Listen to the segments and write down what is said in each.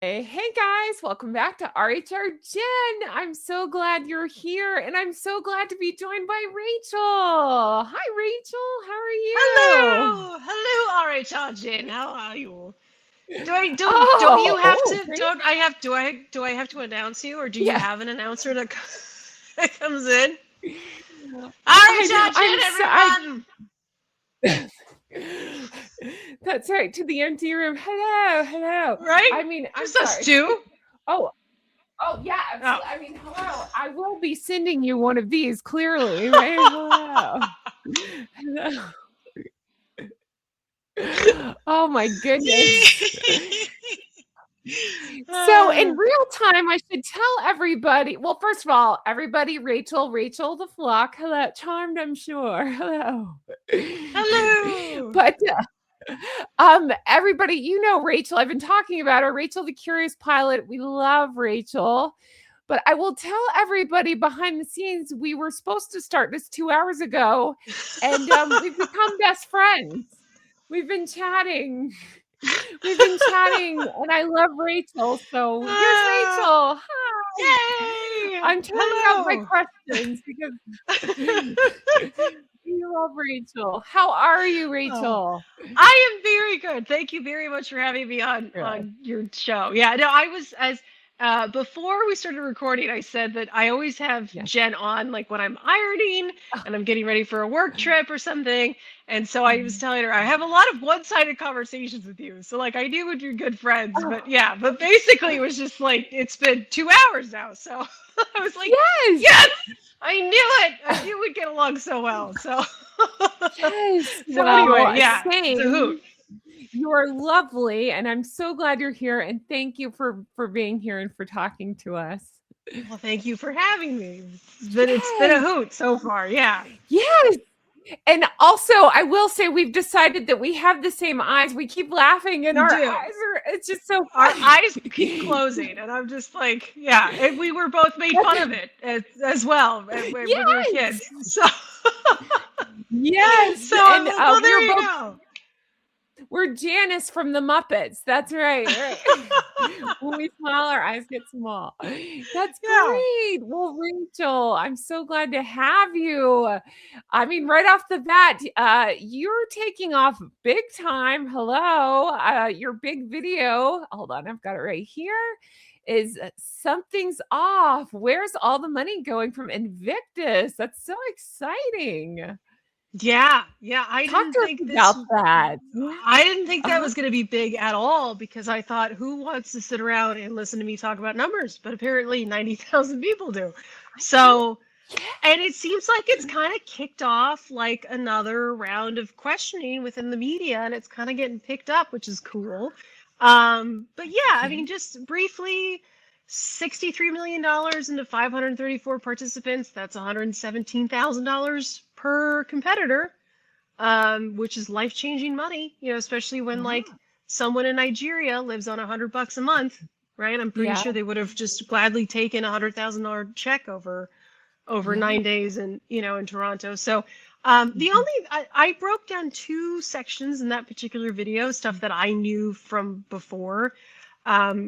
Hey guys, welcome back to RHR Jen. I'm so glad you're here and I'm so glad to be joined by Rachel. Hi Rachel, how are you? Hello, RHR Jen. How are you? Don't you have to Great. don't I have do I have to announce you, or do you Yeah. have an announcer that that comes in? I, RHR I'm Jen, so everyone. That's right, to the empty room. Hello, hello. Right? I mean, I'm Just us sorry. two. Oh, oh yeah, Oh. absolutely. I mean, hello. I will be sending you one of these clearly, right? Hello. Hello. Oh my goodness. So in Ah, real time, I should tell everybody. Well, first of all, everybody, Rachel the flock. Hello, charmed, I'm sure. Hello. hello. But everybody, Rachel. I've been talking about her, Rachel the Curious Pilot. We love Rachel. But I will tell everybody behind the scenes, we were supposed to start this 2 hours ago, and we've become best friends. We've been chatting. We've been chatting, and I love Rachel. So here's Ah, Rachel. Hi. yay! I'm turning out my Hello. questions because we love Rachel. How are you, Oh, Rachel? I am very good. Thank you very much for having me on Good. your show. Yeah, no, I was as before we started recording, I said that I always have Yes. Jen on like when I'm ironing and I'm getting ready for a work trip or something. And so I was telling her I have a lot of one-sided conversations with you. So like I knew we'd be good friends, Oh, but yeah, but basically it was just like it's been 2 hours now. So I was like, yes. yes, I knew it. I knew we'd get along so well. So Yes. so anyway, Well, yeah, it's a hoot. same. You are lovely, and I'm so glad you're here. And thank you for being here and for talking to us. Well, thank you for having me. It's been a Yes. hoot so far. Yeah. Yes. And also, I will say we've decided that we have the same eyes. We keep laughing, and We our do. eyes it's just so Our funny. eyes keep closing, and I'm just like, yeah. And we were both made fun of it as well when we were Yes. kids. So, Yes. so And well, we there were you both go. we're Janice from the Muppets. That's right. Right. When we smile, our eyes get small. That's Yeah. great. Well, Rachel, I'm so glad to have you. I mean, right off the bat, you're taking off big time. Hello. Your big video. Hold on, I've got it right here. Is something's off. Where's all the money going from Invictus? That's so exciting. Yeah, yeah. I Talk didn't to us think this. about that. Yeah. I didn't think that Uh-huh. was going to be big at all because I thought, who wants to sit around and listen to me talk about numbers? But apparently, 90,000 people do. I know. So, Yeah. and it seems like it's kind of kicked off like another round of questioning within the media, and it's kind of getting picked up, which is cool. But yeah, I Yeah. mean, just briefly, $63 million dollars into 534 participants. That's $117,000 per competitor, which is life-changing money, especially when like Yeah. someone in Nigeria lives on $100 a month, right? I'm pretty Yeah. sure they would have just gladly taken $100,000 check over Yeah. 9 days in Toronto. So the Mhm. only I broke down two sections in that particular video, stuff that I knew from before,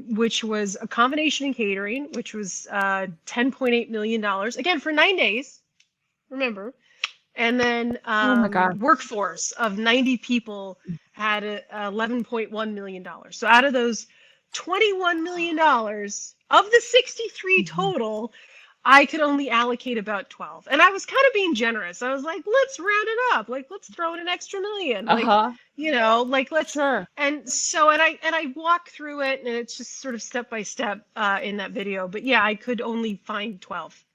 which was a combination in catering, which was $10.8 million, again for 9 days, remember, and then Oh my god. workforce of 90 people had $11.1 million. So out of those $21 million of the 63 Mhm. total, I could only allocate about 12. And I was kind of being generous. I was like, let's round it up. Like, let's throw in an extra million. Like, Uh-huh. like let's. Sure. And so, and I walk through it, and it's just sort of step by step in that video. But yeah, I could only find 12.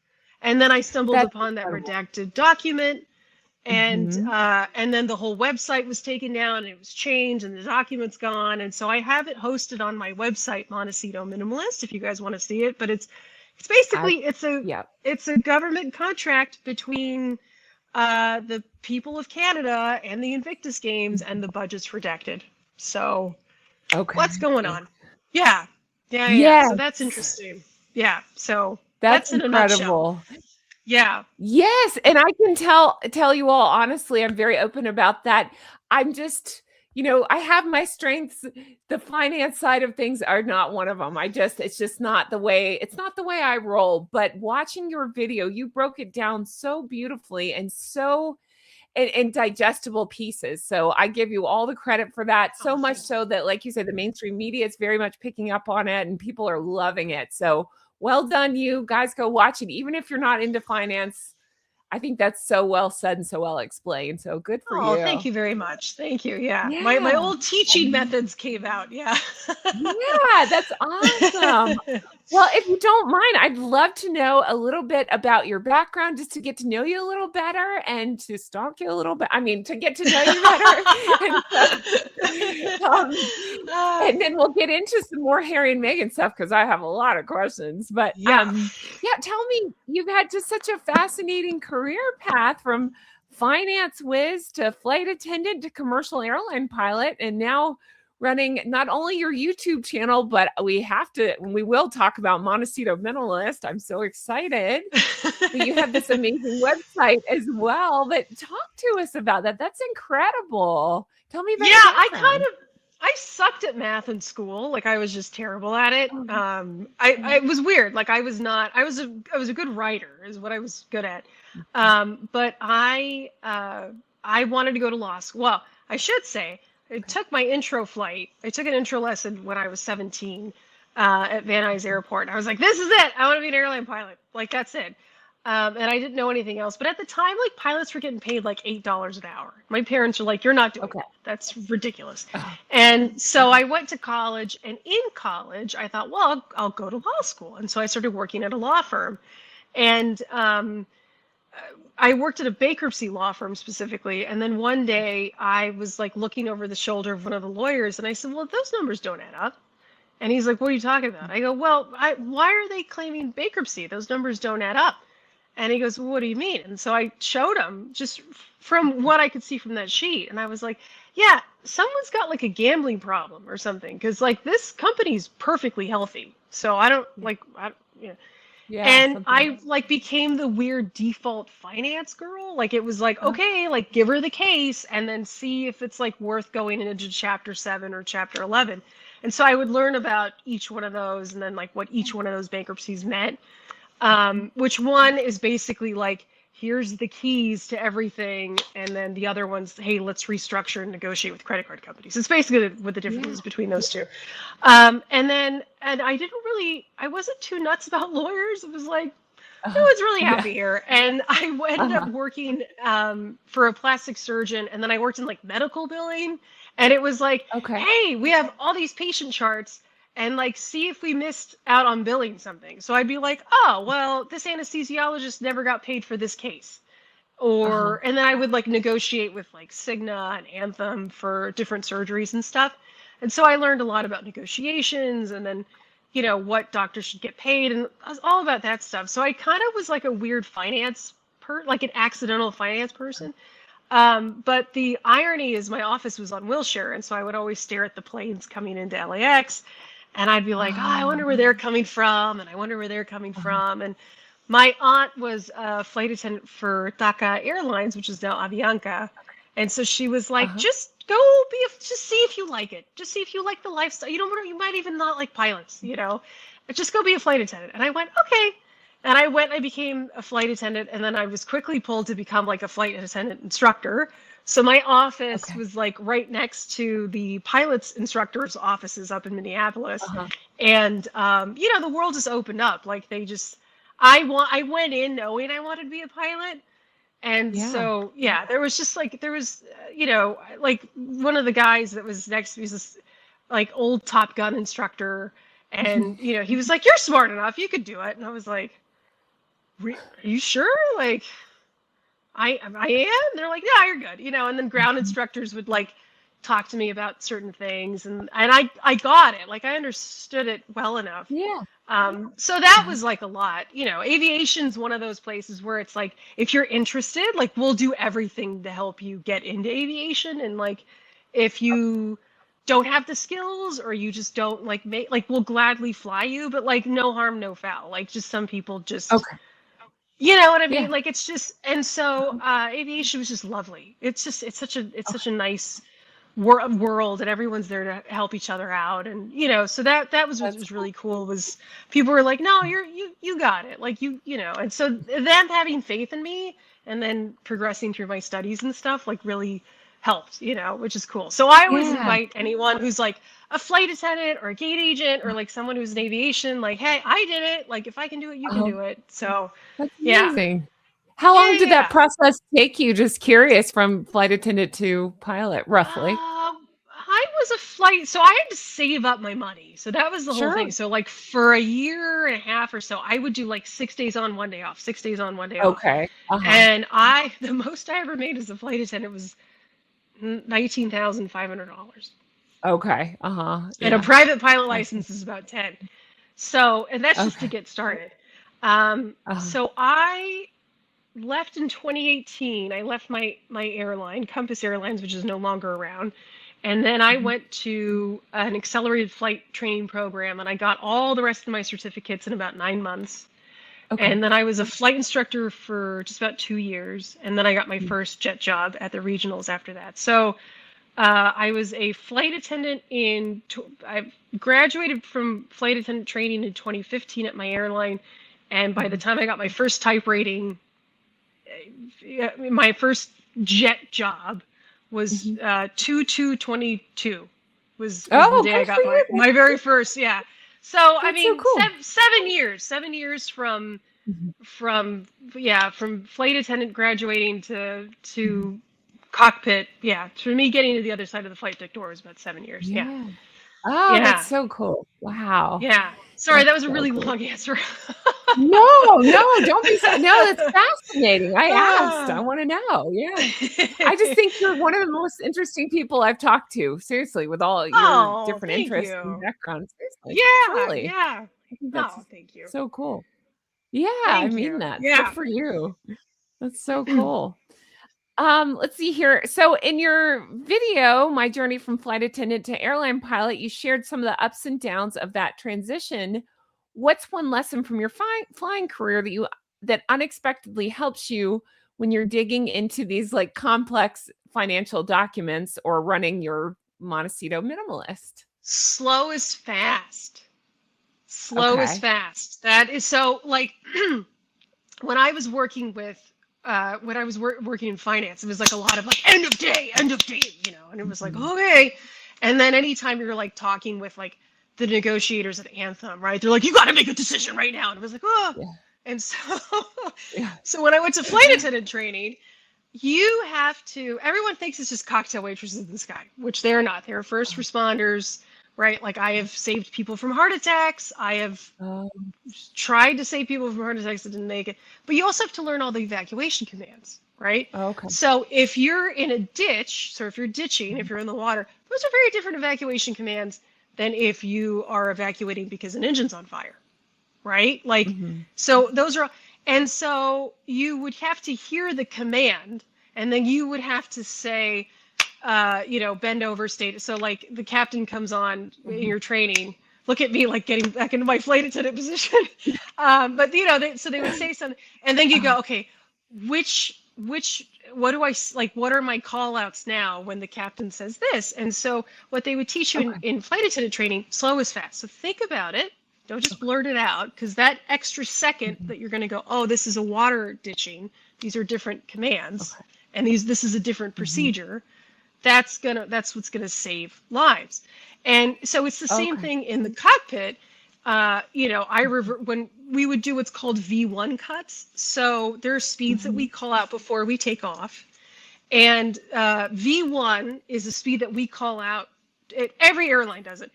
And then I stumbled That's upon that incredible. redacted document, Mhm. and then the whole website was taken down, and it was changed, and the document's gone. And so I have it hosted on my website, Montecito Minimalist, if you guys want to see it. But it's I basically yeah. it's a government contract between the people of Canada and the Invictus Games, and the budget's redacted. So what's going Okay. on? Yeah, yeah. So that's Yes. interesting. Yeah. So That's that's in a nutshell. incredible. Yeah. Yes, and I can tell you all honestly, I'm very open about that. I'm just, I have my strengths. The finance side of things are not one of them. It's just not the way, it's not the way I roll. But watching your video, you broke it down so beautifully and so in digestible pieces. So I give you all the credit for that. So much so that, like you said, the mainstream media is very much picking up on it and people are loving it. So well done, you guys. Go watch it. Even if you're not into finance, I think that's so well said and so well explained. So good for Oh, thank you. you very much. Thank you. Yeah. My Yeah. old teaching methods came out. Yeah. Yeah, that's awesome. Well, if you don't mind, I'd love to know a little bit about your background just to get to know you a little better and to stalk you a little bit. I mean, to get to know you better. Um, and then we'll get into some more Harry and Meghan stuff because I have a lot of questions. But Yeah. yeah, tell me, you've had just such a fascinating career path from finance whiz to flight attendant to commercial airline pilot, and now running not only your YouTube channel, but we will talk about Montecito Minimalist. I'm so excited. But you have this amazing website as well. But talk to us about that. That's incredible. Tell me about Yeah, your background. I sucked at math in school. Like I was just terrible at it. Oh, It was weird. Like I was a good writer is what I was good at. But I wanted to go to law school. Well, I should say I took my intro flight. I took an intro lesson when I was 17 at Van Nuys Airport. And I was like, this is it. I want to be an airline pilot. Like that's it. And I didn't know anything else. But at the time, like pilots were getting paid like $8 an hour. My parents were like, "You're not doing that. That's ridiculous." oh, And so I went to college. And in college, I thought, well, I'll go to law school. And so I started working at a law firm. And I worked at a bankruptcy law firm specifically. And then one day I was like looking over the shoulder of one of the lawyers, and I said, "Well, those numbers don't add up." And he's like, "What are you talking about?" I go, "Well, why are they claiming bankruptcy? Those numbers don't add up." And he goes, "Well, what do you mean?" And so I showed him just from what I could see from that sheet. And I was like, yeah, someone's got like a gambling problem or something. Cause like this company's perfectly healthy. So I don't like, yeah. yeah. And I like became the weird default finance girl. Like it was like, okay, like give her the case and then see if it's like worth going into chapter 7 or chapter 11. And so I would learn about each one of those and then like what each one of those bankruptcies meant. Which one is basically like, here's the keys to everything, and then the other one's, hey, let's restructure and negotiate with credit card companies. It's basically what the difference is between those two. And I wasn't too nuts about lawyers. It was like, no one's really happy here. And I ended up working for a plastic surgeon, and then I worked in like medical billing, and it was like, hey, we have all these patient charts, and like see if we missed out on billing something. So I'd be like, oh, well, this anesthesiologist never got paid for this case. Or and then I would like negotiate with like Cigna and Anthem for different surgeries and stuff. And so I learned a lot about negotiations and then, what doctors should get paid and all about that stuff. So I kind of was like a weird like an accidental finance person. But the irony is my office was on Wilshire, and so I would always stare at the planes coming into LAX. And I'd be like, oh, I wonder where they're coming from, and I wonder where they're coming from. And my aunt was a flight attendant for Dhaka Airlines, which is now Avianca. And so she was like, just just see if you like it. Just see if you like the lifestyle. You might even not like pilots, just go be a flight attendant. And I went, okay. And I became a flight attendant, and then I was quickly pulled to become like a flight attendant instructor. So my office was like right next to the pilots instructors' offices up in Minneapolis. And the world just opened up. Like I went in knowing I wanted to be a pilot. And so there was like one of the guys that was next to me was this like old Top Gun instructor, and he was like, "You're smart enough, you could do it." And I was like, "Are you sure?" Like I am. They're like, "Yeah, you're good," and then ground instructors would like talk to me about certain things, and I got it. Like I understood it well enough. So that was like a lot. Aviation's one of those places where it's like, if you're interested, like we'll do everything to help you get into aviation, and like if you don't have the skills or you just don't like we'll gladly fly you, but like no harm, no foul. Like just some people just you know what I mean? Like it's just, and so aviation was just lovely. It's such a nice world, and everyone's there to help each other out. And so that was what That's was really cool, was people were like, no, you got it, like and so them having faith in me and then progressing through my studies and stuff like really helped, which is cool. So I always yeah. invite anyone who's like a flight attendant or a gate agent or like someone who's in aviation, like, hey, I did it, like if I can do it, you can Oh, do it. So that's yeah. amazing. How Yeah, long yeah, did yeah. that process take you? Just curious, from flight attendant to pilot, roughly. I was a flight, so I had to save up my money. So that was the whole thing. Sure. So like for a year and a half or so, I would do like 6 days on, 1 day off, 6 days on, 1 day off. Okay. Uh-huh. And the most I ever made as a flight attendant was $19,500. Okay. Uh-huh. And a Yeah. private pilot That's license is about 10. So, and that's just to okay. get started. Uh-huh. So I left in 2018. I left my airline, Compass Airlines, which is no longer around. And then I Mhm. went to an accelerated flight training program, and I got all the rest of my certificates in about 9 months. Okay. And then I was a flight instructor for just about 2 years. And then I got my Mm. first jet job at the regionals after that. So I was a flight attendant I graduated from flight attendant training in 2015 at my airline. And by the Mhm. time I got my first type rating, my first jet job was Mhm. 2/2/22 was the Oh, day I good for got you. my very first, yeah. So I That's so mean, cool. 7 years Mhm. from from flight attendant graduating Mhm. to cockpit. Yeah, for me getting to the other side of the flight deck door was about 7 years. Yeah, Yeah. Oh, that's yeah, so cool. Wow. yeah. Sorry, That's that was a so really cool. long answer. No, no, don't be no, that's fascinating. I asked. I Ah. wanna know. Yeah. I just think you're one of the most interesting people I've talked to, seriously, with all your Oh, different thank interests and you. backgrounds, seriously, Yeah, truly. yeah. I think that's Oh, thank you. so cool. Yeah, I Thank mean you. that. Good Yeah. for you. That's so cool. Let's see here. So in your video, My Journey from Flight Attendant to Airline Pilot, you shared some of the ups and downs of that transition. What's one lesson from your flying career that unexpectedly helps you when you're digging into these like complex financial documents or running your Montecito minimalist? Slow is fast. Slow is Okay. fast. That is so like when I was working working in finance, it was like a lot of like end of day, and it was like, Mhm. okay. And then anytime you're like talking with like the negotiators at Anthem, right? They're like, you got to make a decision right now. And it was like, oh. Yeah. And so, Yeah. so when I went to flight attendant training, you have to, everyone thinks it's just cocktail waitresses in the sky, which they're not. They're first responders, right? Like I have saved people from heart attacks. I have Oh, tried to save people from heart attacks that didn't make it. But you also have to learn all the evacuation commands, right? okay. So if you're in a ditch, so if you're ditching, if Mhm. you're in the water, those are very different evacuation commands than if you are evacuating because an engine's on fire, right? Like, Mhm. so those are, and so you would have to hear the command, and then you would have to say, bend over, state. So like the captain comes on in Mhm. your training. Look at me, like getting back into my flight attendant position. But so they would say something, and then you Uh, go, okay, which what do like? What are my call outs now when the captain says this? And so what they would teach you okay. in flight attendant training, slow is fast. So think about it. Don't just Okay. blurt it out, because that extra second Mhm. that you're going to go, oh, this is a water ditching. These are different commands, Okay. and this is a different Mhm. procedure. That's what's gonna save lives. And so it's the same Okay. thing in the cockpit. I Mhm. when we would do what's called V1 cuts. So there are speeds that we Mhm. call out before we take off, and V1 is a speed that we call out. Every airline does it.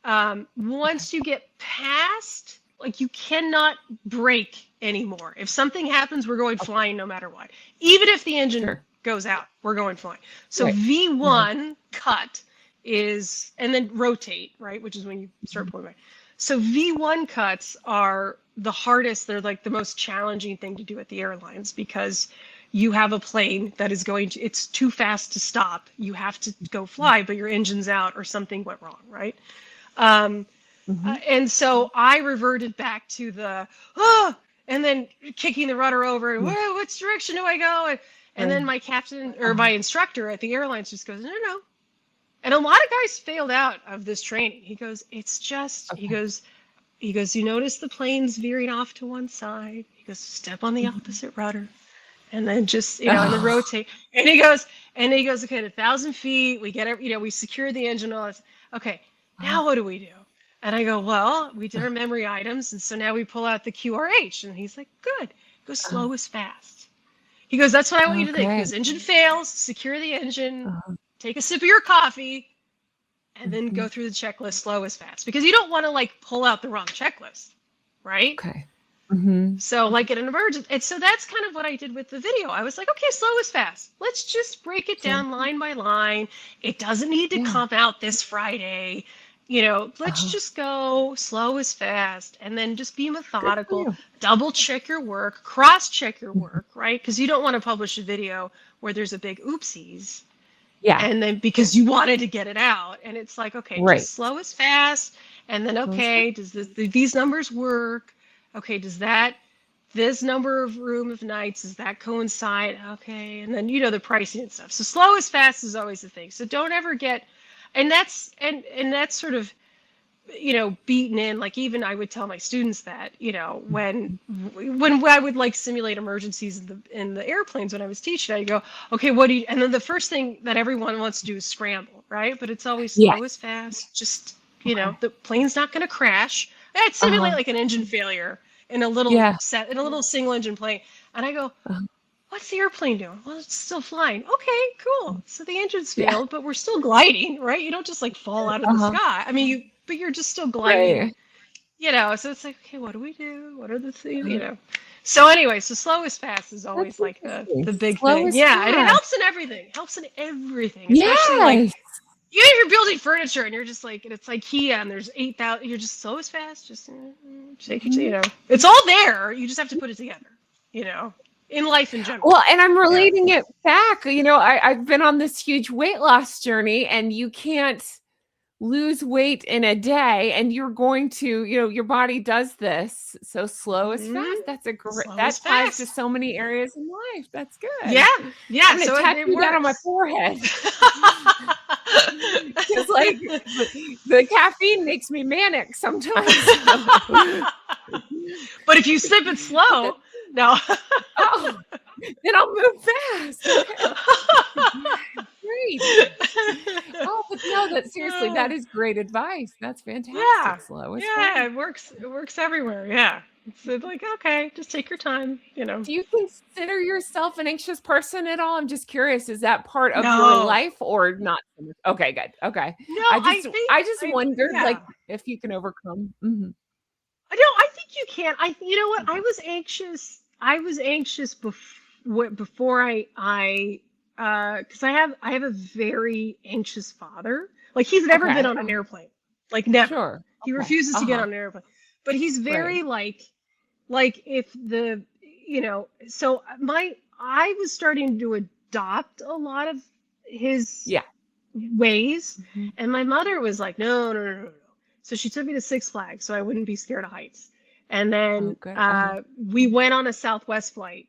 Okay. Once you get past, like you cannot brake anymore. If something happens, we're going Okay. flying no matter what. Even if the engine Sure. goes out, we're going flying. So Right. Uh-huh. V1 cut is, and then rotate, right? Which is when you start Mhm. pulling back. So V1 cuts are the hardest. They're like the most challenging thing to do at the airlines, because you have a plane that is it's too fast to stop. You have to go fly, but your engine's out or something went wrong, right? Um, Mhm. and so I reverted back to the, oh, and then kicking the rudder over, and Yeah. whoa, which direction do I go? And then Right. my captain or Uh-huh. my instructor at the airlines just goes, no, no, And a lot of guys failed out of this training. He goes, it's just, Okay. he goes, you notice the plane's veering off to one side. He goes, step on the Mhm. opposite rudder. And then just, and then Oh, rotate. And he goes, okay, at 1,000 feet, we get it, we secure the engine, all this. Okay, uh, now what do we do? And I go, well, we did our memory items, and so now we pull out the QRH. And he's like, good. Go uh, slow is fast. He goes, that's what I want you to think. He okay. goes, engine fails, secure the engine, Uh, take a sip of your coffee, and then go mhm. through the checklist slow as fast. Because you don't want to like pull out the wrong checklist, right? Okay. Mhm. So like in an emergency, and so that's kind of what I did with the video. I was like, okay, slow is fast. Let's just break it Sure. down line by line. It doesn't need to Yeah. come out this Friday. Let's Uh-huh. just go slow is fast, and then just be Good for methodical. you. Double check your work, cross check your Mhm. work, right? Because you don't want to publish a video where there's a big oopsies, Yeah. and then because you wanted to get it out, and it's like, okay, Right. just slow is fast, and then Slow is fast. okay, these numbers work? Okay, does that this number of room of nights, does that coincide? Okay, and then the pricing and stuff. So slow is fast is always the thing. So don't ever get, and that's sort of beaten in. Like even I would tell my students that Mhm. when I would like simulate emergencies in the airplanes when I was teaching, I go, okay, what do you? And then the first thing that everyone wants to do is scramble, right? But it's always Yeah. slow is fast. Just Okay. the plane's not going to crash. I'd simulate Uh-huh. like an engine failure Yeah. in a little single engine plane, and I go, Uh-huh. what's the airplane doing? Well, it's still flying. Okay, cool. So the engine's Yeah. failed, but we're still gliding, right? You don't just like fall out of the Uh-huh. sky. I mean, but you're just still gliding, Right. So it's like, okay, what do we do? What are the things, Uh-huh. So anyway, so slow is fast is That's always like interesting. the big Slow thing. is Yeah, and it fast. helps in everything. Helps in everything, especially like Yes. even if you're building furniture and you're just like, and it's IKEA and there's 8,000, you're just slow as fast, just take it, Mhm. it's all there. You just have to put it together, you know, in life in general. Well, and I'm Yeah. relating it back. I've been on this huge weight loss journey, and you can't lose weight in a day, and you're going to, your body does this. So slow is Hmm. fast. Slow That as applies to fast. so many areas in life. That's Yeah. good. Yeah. I'm going to So it tattoo that on my works. forehead. Because like the caffeine makes me manic sometimes. But if you sip it slow, no. Oh, then I'll move fast. Okay. Great. Oh, but no, that seriously, that is great advice. That's Yeah. fantastic. Slow is fast. Yeah, it works. It works everywhere. Yeah. It's like, okay, just take your time. Do you consider yourself an anxious person at all? I'm just curious, is that part of your No. life or not so much? Okay, good. Okay. No, I I just think I just wondered like yeah. if you can overcome. Mhm. I think you can. You know what? I was anxious before because I have a very anxious father. Like he's never been Okay. on an airplane. Like never. Sure. He Okay. refuses to get Uh-huh. on an airplane. But he's Right. very like if so I was starting to adopt a lot of his Yeah. ways. Mhm. And my mother was like, no, no, no, no, no. So she took me to Six Flags so I wouldn't be scared of heights. And Oh, then good. Uh-huh. we went on a Southwest flight,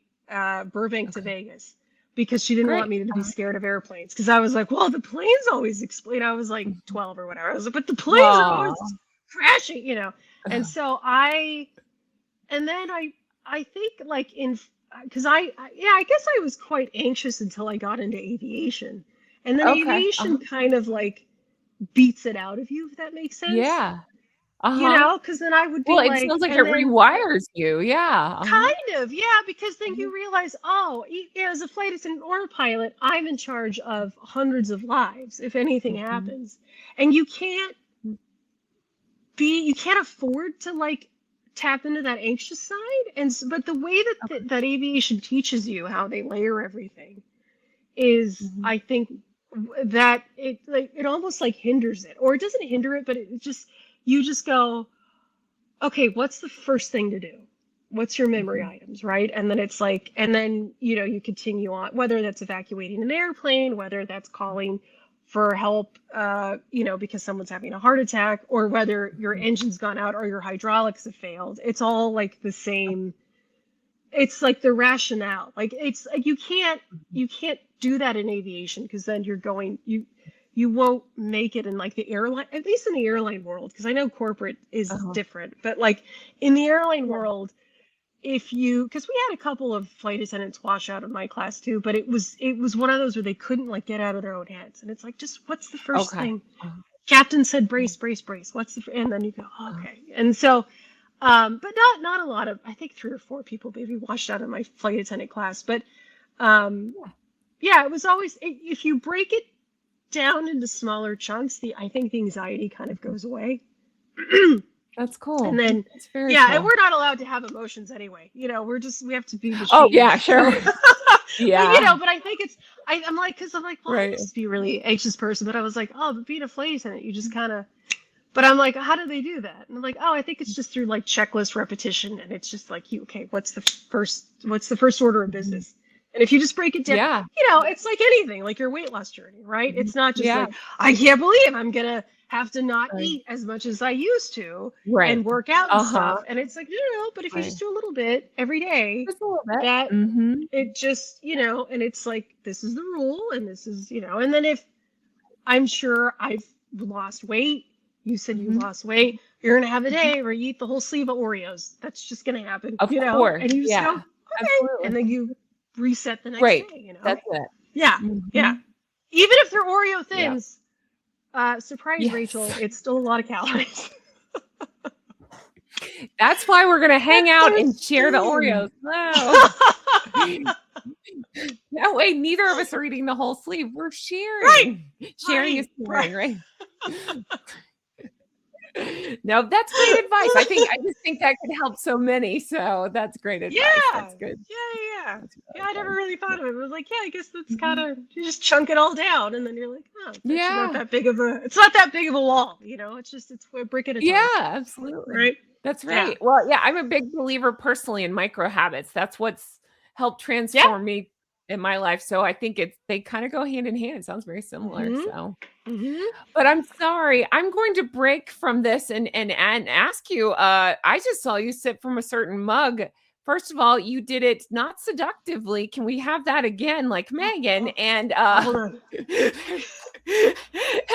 Burbank to Okay. Vegas, because she didn't want Great. me to be Uh-huh. scared of airplanes. Because I was like, well, the planes always explain. I was like Mhm. 12 or whatever. I was like, but the planes are always Aw. crashing. And so and then I think like because yeah, I guess I was quite anxious until I got into aviation. And then Okay. aviation Uh-huh. kind of like beats it out of you, if that makes sense. Yeah. Uh-huh. Because then I would Well, be it like, sounds like it and then rewires you. Yeah. Uh-huh. kind of, yeah, because then Mhm. you realize, oh, as a flight attendant or a pilot, I'm in charge of hundreds of lives if anything Mhm. happens. And you can't afford to like tap into that anxious side. But the way that Okay. that aviation teaches you how they layer everything is, Mhm. I think, that it almost like hinders it, or it doesn't hinder it, but it just you just go, okay, what's the first thing to do? What's your memory Mhm. items, right? And then it's like, and then you continue on, whether that's evacuating an airplane, whether that's calling for help, because someone's having a heart attack, or whether your Mhm. engine's gone out or your hydraulics have failed. It's all like the same. It's like the rationale. Like it's like you can't Mhm. you can't do that in aviation because then you won't make it in like the airline, at least in the airline world, because I know corporate is Uh-huh. different, but like in the airline Yeah. world, because we had a couple of flight attendants wash out of my class too, but it was one of those where they couldn't like get out of their own heads, and it's like, just what's the first Okay. thing? Uh-huh. Captain said brace, brace, brace. What's and then you go, oh, Uh-huh. okay. And so, but not a lot of, I think 3 or 4 people maybe washed out of my flight attendant class, but um, Yeah. yeah, it was always, if you break it down into smaller chunks, I think the anxiety kind of goes away. That's And cool. then, That's very yeah, and cool. we're not allowed to have emotions anyway. We have to be Oh, yeah, machines. sure. So, Yeah. but I think I'm like, because I'm like, well, I Right. used to be a really anxious person, but I was like, oh, but being a flight attendant, you just kind of, but I'm like, how do they do that? And I'm like, oh, I think it's just through like checklist repetition. And it's just like, okay, what's the first order of Mhm. business? And if you just break it down, Yeah. it's like anything, like your weight loss journey, right? Mhm. It's not just Yeah. like, I can't believe I'm going to have to not Right. eat as much as I used to Right. and work out and Uh-huh. stuff. And it's like, no, but if you Right. just do a little bit every day, Just a little bit. that Mm-hmm. it just, and it's like, this is the rule. And this is, and then if I'm sure I've lost weight, you said you Mm-hmm. lost weight, you're going to have a day where you eat the whole sleeve of Oreos. That's just going to happen, Of course. and you just go, Yeah. okay. And Absolutely. then you reset the next Right. day, That's it. Yeah. Yeah. Mm-hmm. Even if they're Oreo Yeah. thins, surprise, Rachel, Yes. it's still a lot of calories. That's why we're gonna hang That's out so and share the stupid. Oreos. No. That way neither of us are eating the whole sleeve. We're sharing. Sharing is Right. caring, right? No, that's great advice. I just think that could help so many. So that's great advice. Yeah. That's good. Yeah. That's Yeah, I never good. really thought of it. I was like, yeah, I guess that's kind Mhm. of, you just chunk it all down, and then you're like, oh, it's actually not Yeah. that big of it's not that big of a wall, it's a brick at a time, Yeah, absolutely. right? That's Yeah. right. Well, yeah, I'm a big believer personally in micro habits. That's what's helped Yeah. transform me in my life. So I think they kind of go hand in hand. It sounds very similar. Mm-hmm. So, Mm-hmm. but I'm sorry. I'm going to break from this and ask you. I just saw you sip from a certain mug. First of all, you did it not seductively. Can we have that again, like Meghan? And Hold on.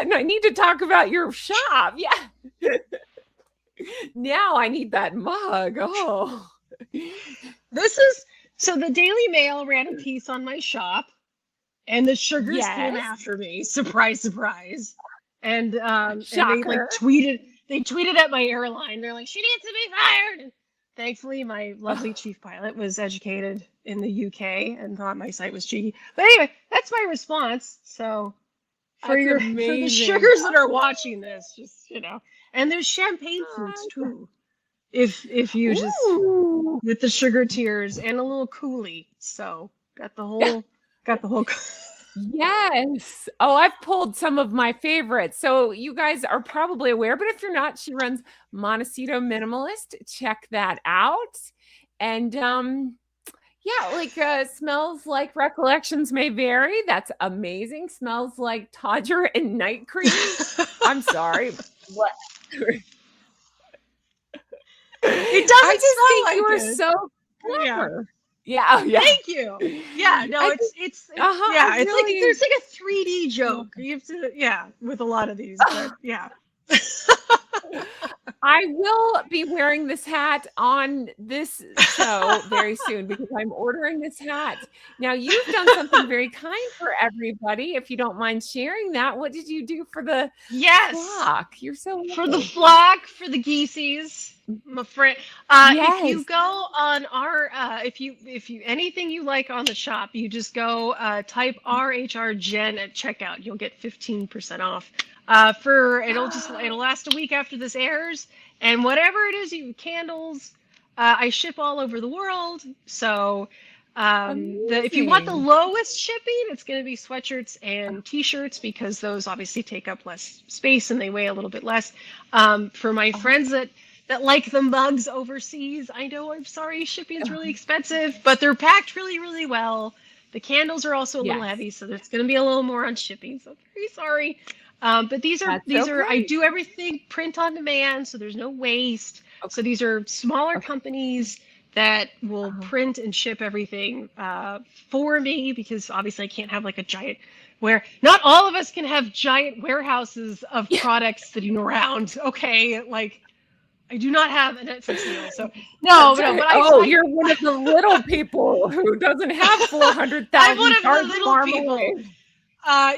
and I need to talk about your shop. Yeah. Now I need that mug. Oh. So the Daily Mail ran a piece on my shop, and the Sugars came Yes. after me. Surprise, surprise. And they like Shocker. tweeted at my airline. They're like, she needs to be fired. And thankfully, my lovely chief pilot was educated in the UK and thought my site was cheeky. But anyway, that's my response. So for That's the amazing. Sugars that are watching this, just and there's champagne flutes too. If you just Ooh. with the sugar tears and a little coulis. So got the whole Yes. Oh, I've pulled some of my favorites. So you guys are probably aware, but if you're not, she runs Montecito Minimalist. Check that out. And yeah, like smells like recollections may vary. That's amazing. Smells like Todger and night cream. I'm sorry. What? It doesn't I just smell think like you are it. so Yeah. clever. Yeah. Yeah. Thank you. Yeah, no, I it's Uh-huh, yeah, I it's like really- there's like a 3D joke. You have to with a lot of these, but yeah. I will be wearing this hat on this show very soon because I'm ordering this hat. Now, you've done something very kind for everybody. If you don't mind sharing that, what did you do for the Yes. flock? You're so For the lovely. flock, for the geesies, my friend. If you Yes. go on our, if you anything you like on the shop, you just go type RHR Gen at checkout. You'll get 15% off. It'll last a week after this airs, and whatever it is, candles. I ship all over the world, so if you want the Amazing. lowest shipping, it's going to be sweatshirts and t-shirts because those obviously take up less space and they weigh a little bit less. For my friends that like the mugs overseas, I know, I'm sorry, shipping's really expensive, but they're packed really, really well. The candles are also a little Yes. heavy, so there's going to be a little more on shipping. So very sorry. But these are That's I okay. do everything print on demand, so there's no waste. Okay. So these are smaller Okay. companies that will print and ship everything for me because obviously I can't have like a giant where not all of us can have giant warehouses of products sitting around. Okay, like I do not have a Netflix deal, so no. But you're one of the little people who doesn't have 400,000. I'm one of the little people.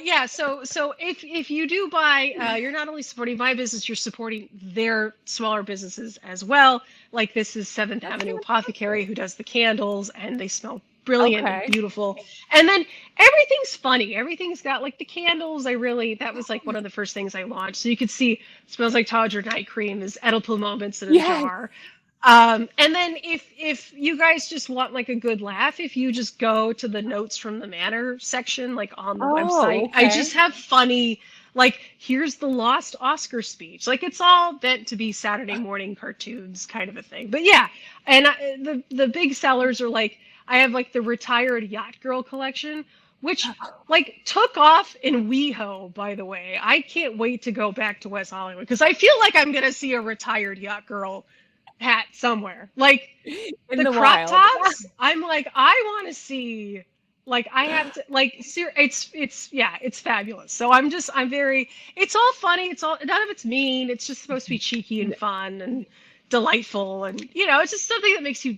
Yeah. So if you do buy, you're not only supporting my business, you're supporting their smaller businesses as well. Like this is 7th Avenue Apothecary, who does the candles, and they smell brilliant and beautiful. And then everything's funny. Everything's got like the candles. That was like one of the first things I launched. So you could see Smells Like Todger Night Cream is edible moments in a jar. And then if you guys just want like a good laugh, if you just go to the Notes from the Manor section, like on the website, I just have funny, like, here's the lost Oscar speech. Like, it's all meant to be Saturday morning cartoons kind of a thing. But yeah, and the big sellers are like, I have like the Retired Yacht Girl collection, which like took off in WeHo, by the way. I can't wait to go back to West Hollywood because I feel like I'm going to see a Retired Yacht Girl hat somewhere. Like the crop tops, I'm like, I want to see, like, I have to, like, it's fabulous. So I'm very, it's all funny. It's all, none of it's mean. It's just supposed to be cheeky and fun and delightful. And, you know, it's just something that makes you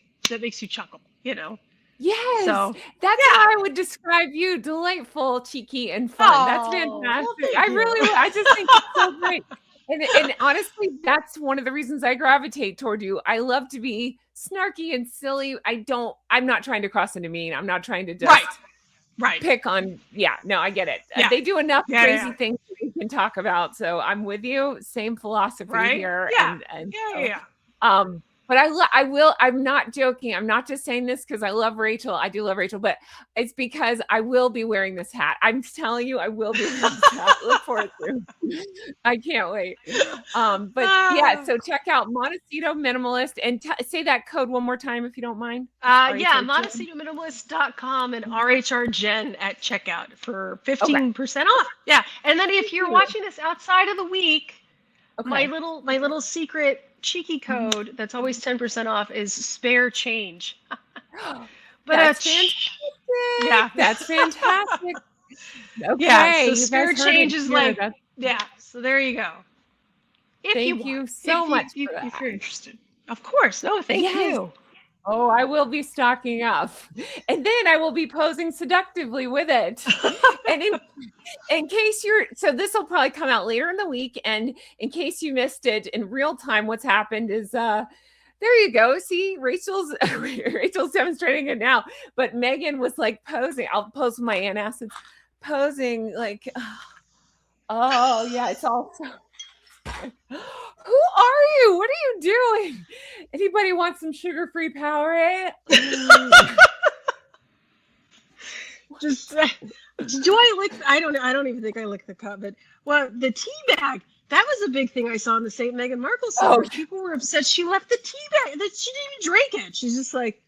chuckle, you know? Yes, so, that's how I would describe you: delightful, cheeky, and fun. That's fantastic. Well, I just think it's so great. And honestly, that's one of the reasons I gravitate toward you. I love to be snarky and silly. I'm not trying to cross into mean. I'm not trying to just pick on. Yeah, no, I get it. They do enough crazy things we can talk about. So I'm with you. Same philosophy here. But I'm not joking. I'm not just saying this because I love Rachel. I do love Rachel, but it's because I will be wearing this hat. I'm telling you, I will be wearing this hat. Look forward to it. I can't wait. But yeah, so check out Montecito Minimalist and say that code one more time if you don't mind. montecitominimalist.com and RHR Jen at checkout for 15% off. Yeah. And then if you're watching this outside of the week, my little secret cheeky code that's always 10% off is spare change. But that's fantastic. Yeah, that's fantastic. Okay, yeah, so spare change is like so there you go. Thank you so much if you're interested. Of course. No, thank you. Oh, I will be stocking up, and then I will be posing seductively with it. And in case so this will probably come out later in the week. And in case you missed it in real time, what's happened is there you go. See, Rachel's demonstrating it now. But Meghan was like posing. I'll pose with my antacids, posing like, oh yeah, it's all so. Who are you? What are you doing? Anybody want some sugar-free Powerade? Just do I lick? I don't even think I licked the cup. But the tea bag. That was a big thing I saw in the St. Meghan Markle story. People were upset she left the tea bag. That she didn't even drink it. She's just like,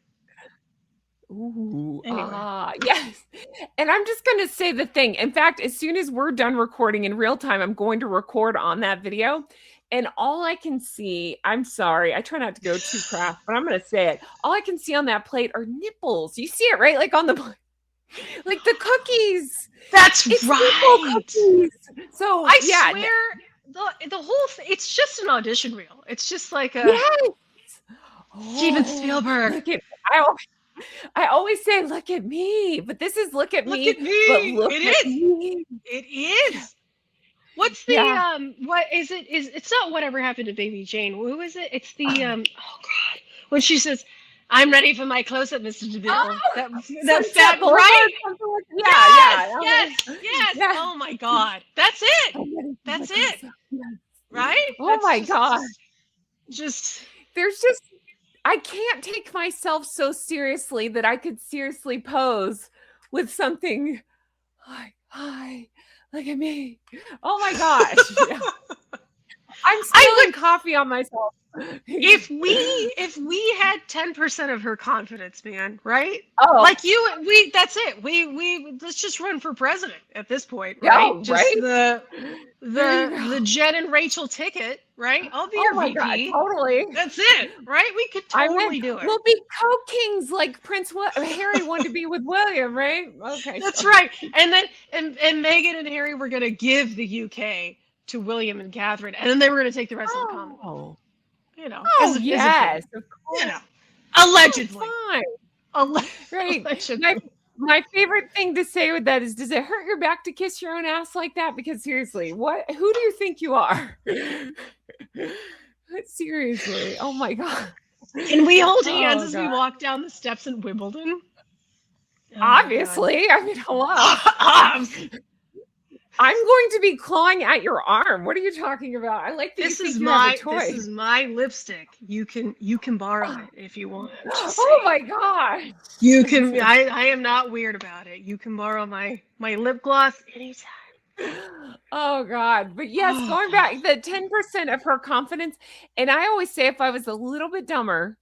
ooh, yes. And I'm just going to say the thing. In fact, as soon as we're done recording in real time, I'm going to record on that video. And all I can see, I'm sorry, I try not to go too craft, but I'm going to say it. All I can see on that plate are nipples. You see it, right? Like on the, like the cookies. That's right. Cookies. So I swear the whole thing, it's just an audition reel. It's just like a Steven Spielberg. Look at, I always say, look at me, but this is look at me. But look at me. It is. What's the what is it? It's not Whatever Happened to Baby Jane. Who is it? It's the oh God. When she says, I'm ready for my close-up, Mr. DeVille. That's that right? Yes. Oh my God. That's it. That's it. Right? Oh my God. There's I can't take myself so seriously that I could seriously pose with something like, hi, look at me. Oh my gosh. Yeah. I'm spilling coffee on myself. If we had get 10% of her confidence, man, right? Oh, Like that's it. We let's just run for president at this point, right? oh, Just right. There you the go. Jen and Rachel ticket, right? I'll be Oh your my God, VP. totally. That's it, right? We could I'm in. totally do it. We'll be co-kings like Harry wanted to be with William, right? Okay, That's so right. And then and Meghan and Harry were gonna give the UK to William and Catherine, and then they were gonna take the rest of the Commonwealth. oh, You know, oh as a favor. yes, of You course. know, Oh, allegedly. fine. Right. My Allegedly. my favorite thing to say with that is, does it hurt your back to kiss your own ass like that? Because seriously, who do you think you are? Seriously. Oh my God. Can we hold hands Oh as we God. walk down the steps in Wimbledon? Oh my God. Obviously. I mean, hello. I'm going to be clawing at your arm. What are you talking about? I like that This you think is you have a my toy. this is my lipstick. You can borrow it if you want. Oh my God. You can. I am not weird about it. You can borrow my lip gloss anytime. Oh God. But yes, Oh. going back, the 10% of her confidence. And I always say, if I was a little bit dumber,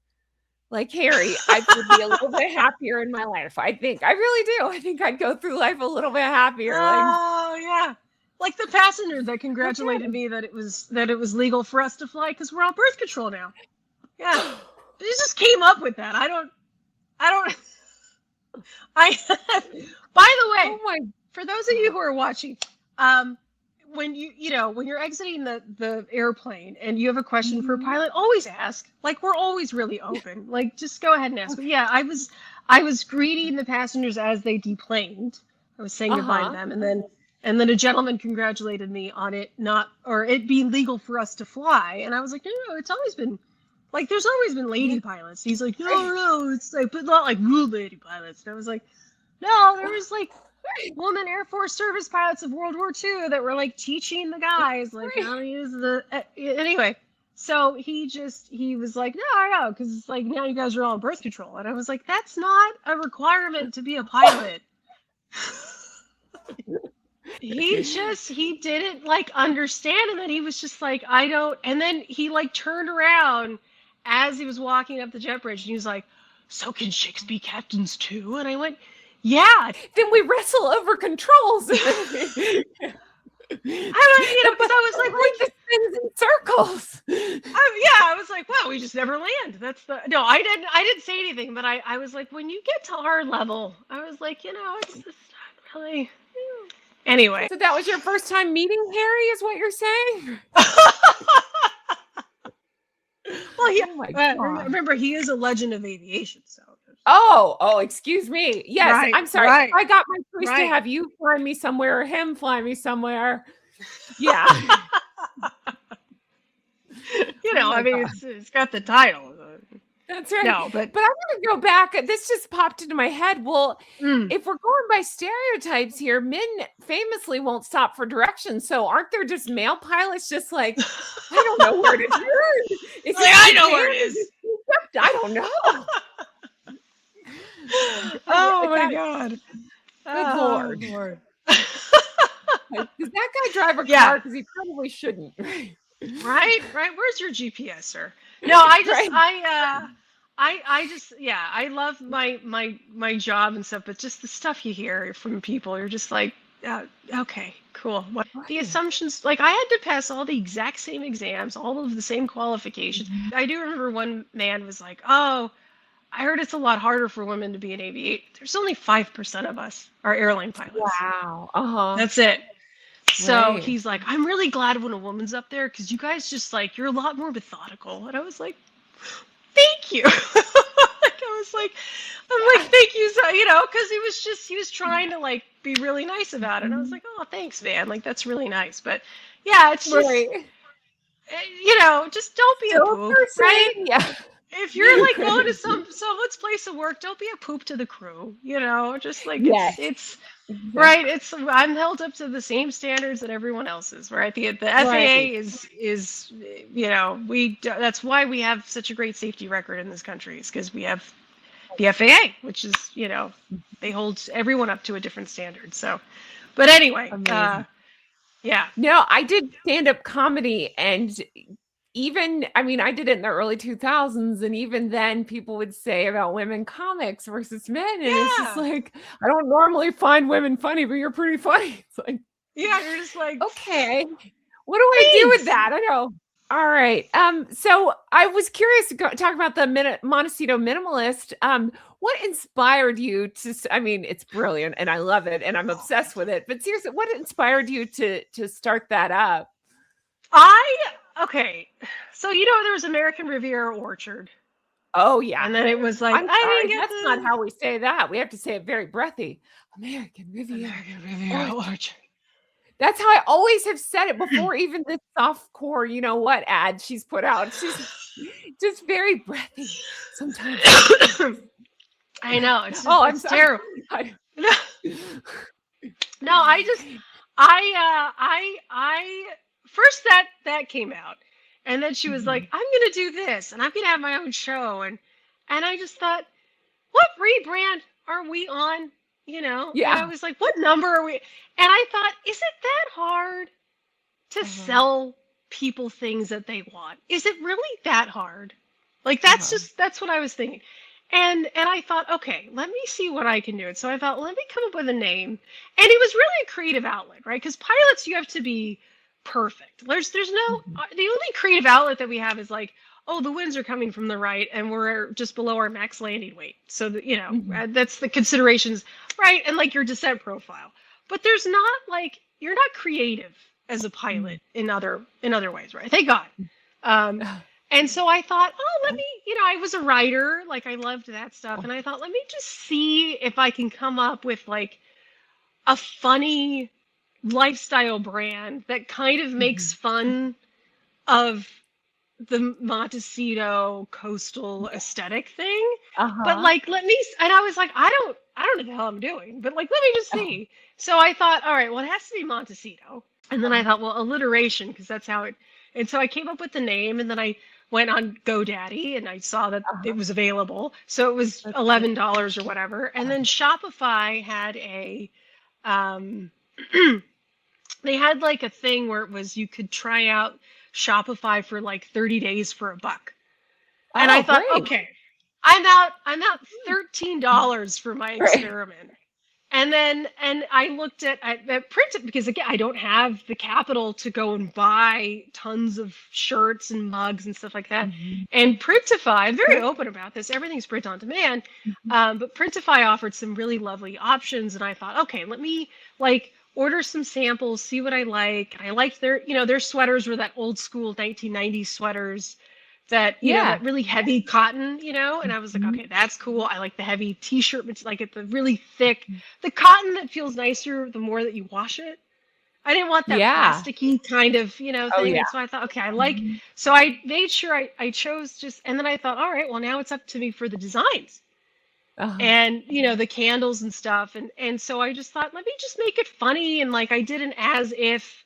like Harry, I would be a little bit happier in my life. I think. I really do. I think I'd go through life a little bit happier. Oh yeah. Like the passenger that congratulated me that it was legal for us to fly because we're on birth control now. Yeah. They just came up with that. I don't I by the way, Oh my. for those of you who are watching, when when you're exiting the airplane and you have a question for a pilot, always ask. Like we're always really open. Like just go ahead and ask. But yeah, I was greeting the passengers as they deplaned. I was saying goodbye to them, and then a gentleman congratulated me on it being legal for us to fly, and I was like, no, it's always been like there's always been lady pilots. He's like, no, it's like, but not like rude lady pilots. And I was like, no, there was like woman Air Force service pilots of World War II that were like teaching the guys like how to use the anyway. So he was like, no, I know, because it's like now you guys are all on birth control, and I was like, that's not a requirement to be a pilot. He didn't like understand, and then he was just like, I don't, and then he like turned around as he was walking up the jet bridge and he was like, so can chicks be captains too? And I went, yeah. Then we wrestle over controls. I because I was like this spins in circles. I was like, wow, we just never land. No, I didn't say anything, but I was like, when you get to our level, I was like, it's just not really. Anyway. So that was your first time meeting Harry, is what you're saying? Well, yeah. Remember, he is a legend of aviation, so. Oh, excuse me. Yes, right, I'm sorry. Right, I got my choice to have you fly me somewhere or him fly me somewhere. Yeah. I mean, it's got the title. That's right. No, but I'm going to go back. This just popped into my head. Well, if we're going by stereotypes here, men famously won't stop for directions. So aren't there just male pilots just like, I don't know where to turn? I know where it is. I don't know. Oh my God. Good Lord. Does that guy drive a car? Because he probably shouldn't. Right. Where's your GPS, sir? No, I love my job and stuff, but just the stuff you hear from people, you're just like, okay, cool. What the assumptions? Like I had to pass all the exact same exams, all of the same qualifications. I do remember one man was like, oh, I heard it's a lot harder for women to be an aviator. There's only 5% of us are airline pilots. Wow. That's it. So he's like, I'm really glad when a woman's up there because you guys just like, you're a lot more methodical. And I was like, thank you. I'm like, thank you. So, because he was trying to like be really nice about it. And I was like, oh, thanks, man. Like, that's really nice. But yeah, it's just, just don't be a poop, right? Yeah. If you're like going to someone's place of work, don't be a poop to the crew, just like it's right. I'm held up to the same standards that everyone else is, right? The FAA is that's why we have such a great safety record in this country, is because we have the FAA, which is, they hold everyone up to a different standard. So, but anyway, yeah. No, I did stand-up comedy, and even, I mean, I did it in the early 2000s, and even then people would say about women comics versus men, and it's just Yeah. like, I don't normally find women funny, but you're pretty funny. It's like, Yeah, you're just like, okay, what do I do with thanks. that? I know. All right. So I was curious to talk about the Montecito Minimalist. What inspired you to, I mean, it's brilliant and I love it and I'm obsessed with it, but seriously, what inspired you to start that up? Okay. So there was American Riviera Orchard. Oh yeah. And then it was like, I'm I sorry, didn't get that's not how we say that. We have to say it very breathy. American Riviera. American Riviera Orchard. That's how I always have said it before even this softcore, you know what, ad she's put out. She's just very breathy sometimes. I know. It's just, I'm it's sorry. terrible. No, I first that came out, and then she was like, "I'm gonna do this, and I'm gonna have my own show," and I just thought, what rebrand are we on? And I Yeah. was like, what number are we? And I thought, is it that hard to sell people things that they want? Is it really that hard? Like that's what I was thinking. And I thought, okay, let me see what I can do. And so I thought, let me come up with a name. And it was really a creative outlet, right? Because pilots, you have to be perfect. There's no the only creative outlet that we have is like, oh, the winds are coming from the right and we're just below our max landing weight. So that, that's the considerations, right? And like your descent profile. But there's not like you're not creative as a pilot in other ways, right? Thank God. And so I thought, oh, let me, I was a writer, like I loved that stuff. And I thought, let me just see if I can come up with like a funny lifestyle brand that kind of makes fun of the Montecito coastal aesthetic thing. But like, and I was like, I don't know what the hell I'm doing, but like, let me just see. So I thought, all right, well, it has to be Montecito. And then I thought, well, alliteration, because that's how it, and so I came up with the name, and then I went on GoDaddy and I saw that it was available. So it was $11 or whatever. And then Shopify had they had like a thing where it was you could try out Shopify for like 30 days for $1. And I thought, okay, I'm out $13 for my experiment. And I looked at Printify, because again, I don't have the capital to go and buy tons of shirts and mugs and stuff like that. And Printify, I'm very open about this. Everything's print on demand. But Printify offered some really lovely options. And I thought, okay, let me like order some samples, see what I like. And I liked their sweaters were that old school 1990s sweaters that, that really heavy cotton, and I was like, okay, that's cool. I like the heavy t-shirt, but like the really thick, the cotton that feels nicer the more that you wash it. I didn't want that plasticky kind of, thing. And so I thought, okay, so I made sure I chose and then I thought, all right, well, now it's up to me for the designs. And, the candles and stuff. And so I just thought, let me just make it funny. And like, I did an as if,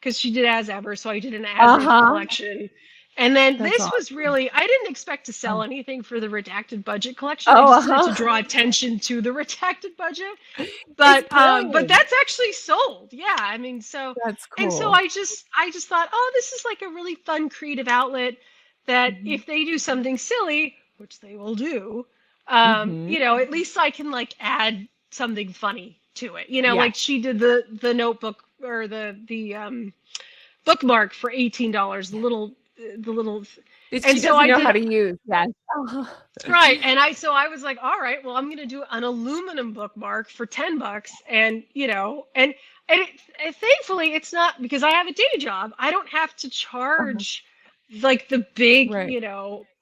because she did as ever. So I did an as if collection. And then this was really, I didn't expect to sell anything for the redacted budget collection. I just wanted to draw attention to the redacted budget. But that's actually sold. Yeah. I mean, so that's cool. And so I just thought, oh, this is like a really fun creative outlet that if they do something silly, which they will do, at least I can like add something funny to it. Like she did the notebook or the bookmark for $18, the little she doesn't know how to use that. Right. And I was like, all right, well, I'm going to do an aluminum bookmark for $10. And, and thankfully it's not, because I have a day job. I don't have to charge like the big, I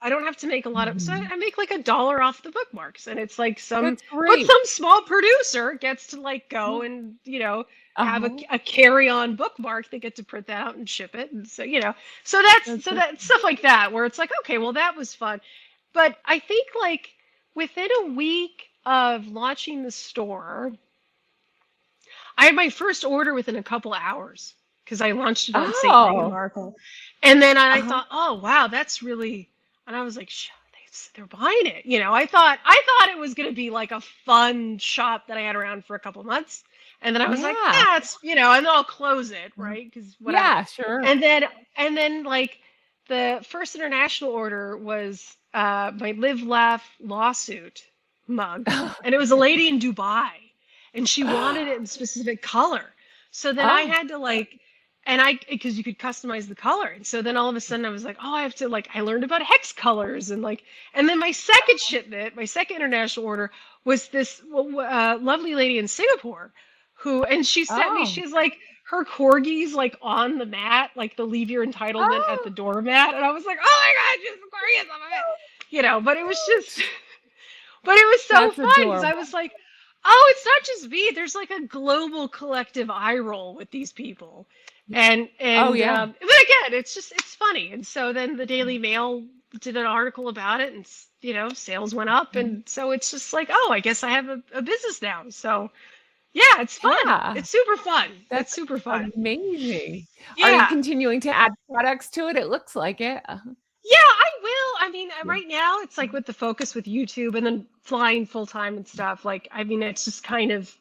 don't have to make a lot of, so I make like $1 off the bookmarks. And it's like but some small producer gets to like go and, have a carry-on bookmark. They get to print that out and ship it. And so, so that's stuff like that, where it's like, okay, well, that was fun. But I think like within a week of launching the store, I had my first order within a couple hours, because I launched it on St. Meghan Markle. And then I thought, oh, wow, that's really, and I was like, they're buying it. I thought it was going to be like a fun shop that I had around for a couple months. And then I was like, it's, and then I'll close it, right? Because whatever. Yeah, sure. And then like the first international order was my Live Laugh lawsuit mug, and it was a lady in Dubai, and she wanted it in specific color. So then I Oh, had to like, and I because you could customize the color, and so then all of a sudden I was like, oh, I have to like, I learned about hex colors and like, and then my second shipment, my second international order was this lovely lady in Singapore, who, and she sent me, oh, she's like her corgis like on the mat, like the leave your entitlement at the oh, doormat. And I was like, oh my God, just the corgis on my mat. But it was just, but it was so that's fun because I adorable. was like, oh, it's not just me. There's like a global collective eye roll with these people. Oh, yeah. But again, it's funny. And so then the Daily Mail did an article about it, and sales went up. And so it's just like, oh, I guess I have a business now. So yeah, it's fun. Yeah, It's super fun. that's It's super fun. amazing. Are you Yeah. continuing to add products to it? It looks like it. Yeah, I will. I mean, Yeah. right now it's like with the focus with YouTube and then flying full time and stuff. Like, I mean, it's just kind of,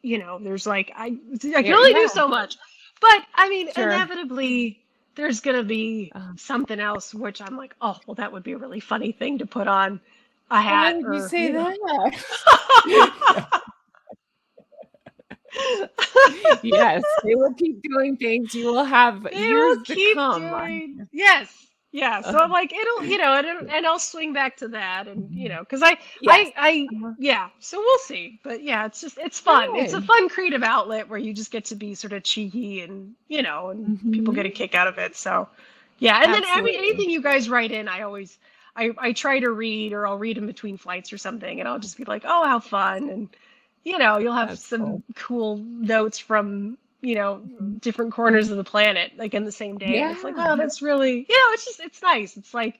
there's like I can Yeah, only do yeah, so much. But I mean, sure. inevitably there's gonna be Uh, something else which I'm like, oh, well, that would be a really funny thing to put on a why hat would you or, say that? Yes, they will keep doing things. You will have They will years to keep come. doing, yes, yeah. So I'm like, it'll, and I'll swing back to that, and because Yes. Uh, yeah. So we'll see, but yeah, it's fun. It's a Good. fun creative outlet where you just get to be sort of cheeky, and and people get a Mhm. kick out of it. So yeah, and then Absolutely. anything you guys write in, I try to read, or I'll read in between flights or something, and I'll just be like, oh, how fun, and you'll have That's some cool. cool notes from Mhm. different corners of the planet like in the same day, and Yeah. it's like, wow, that's really it's nice. It's like,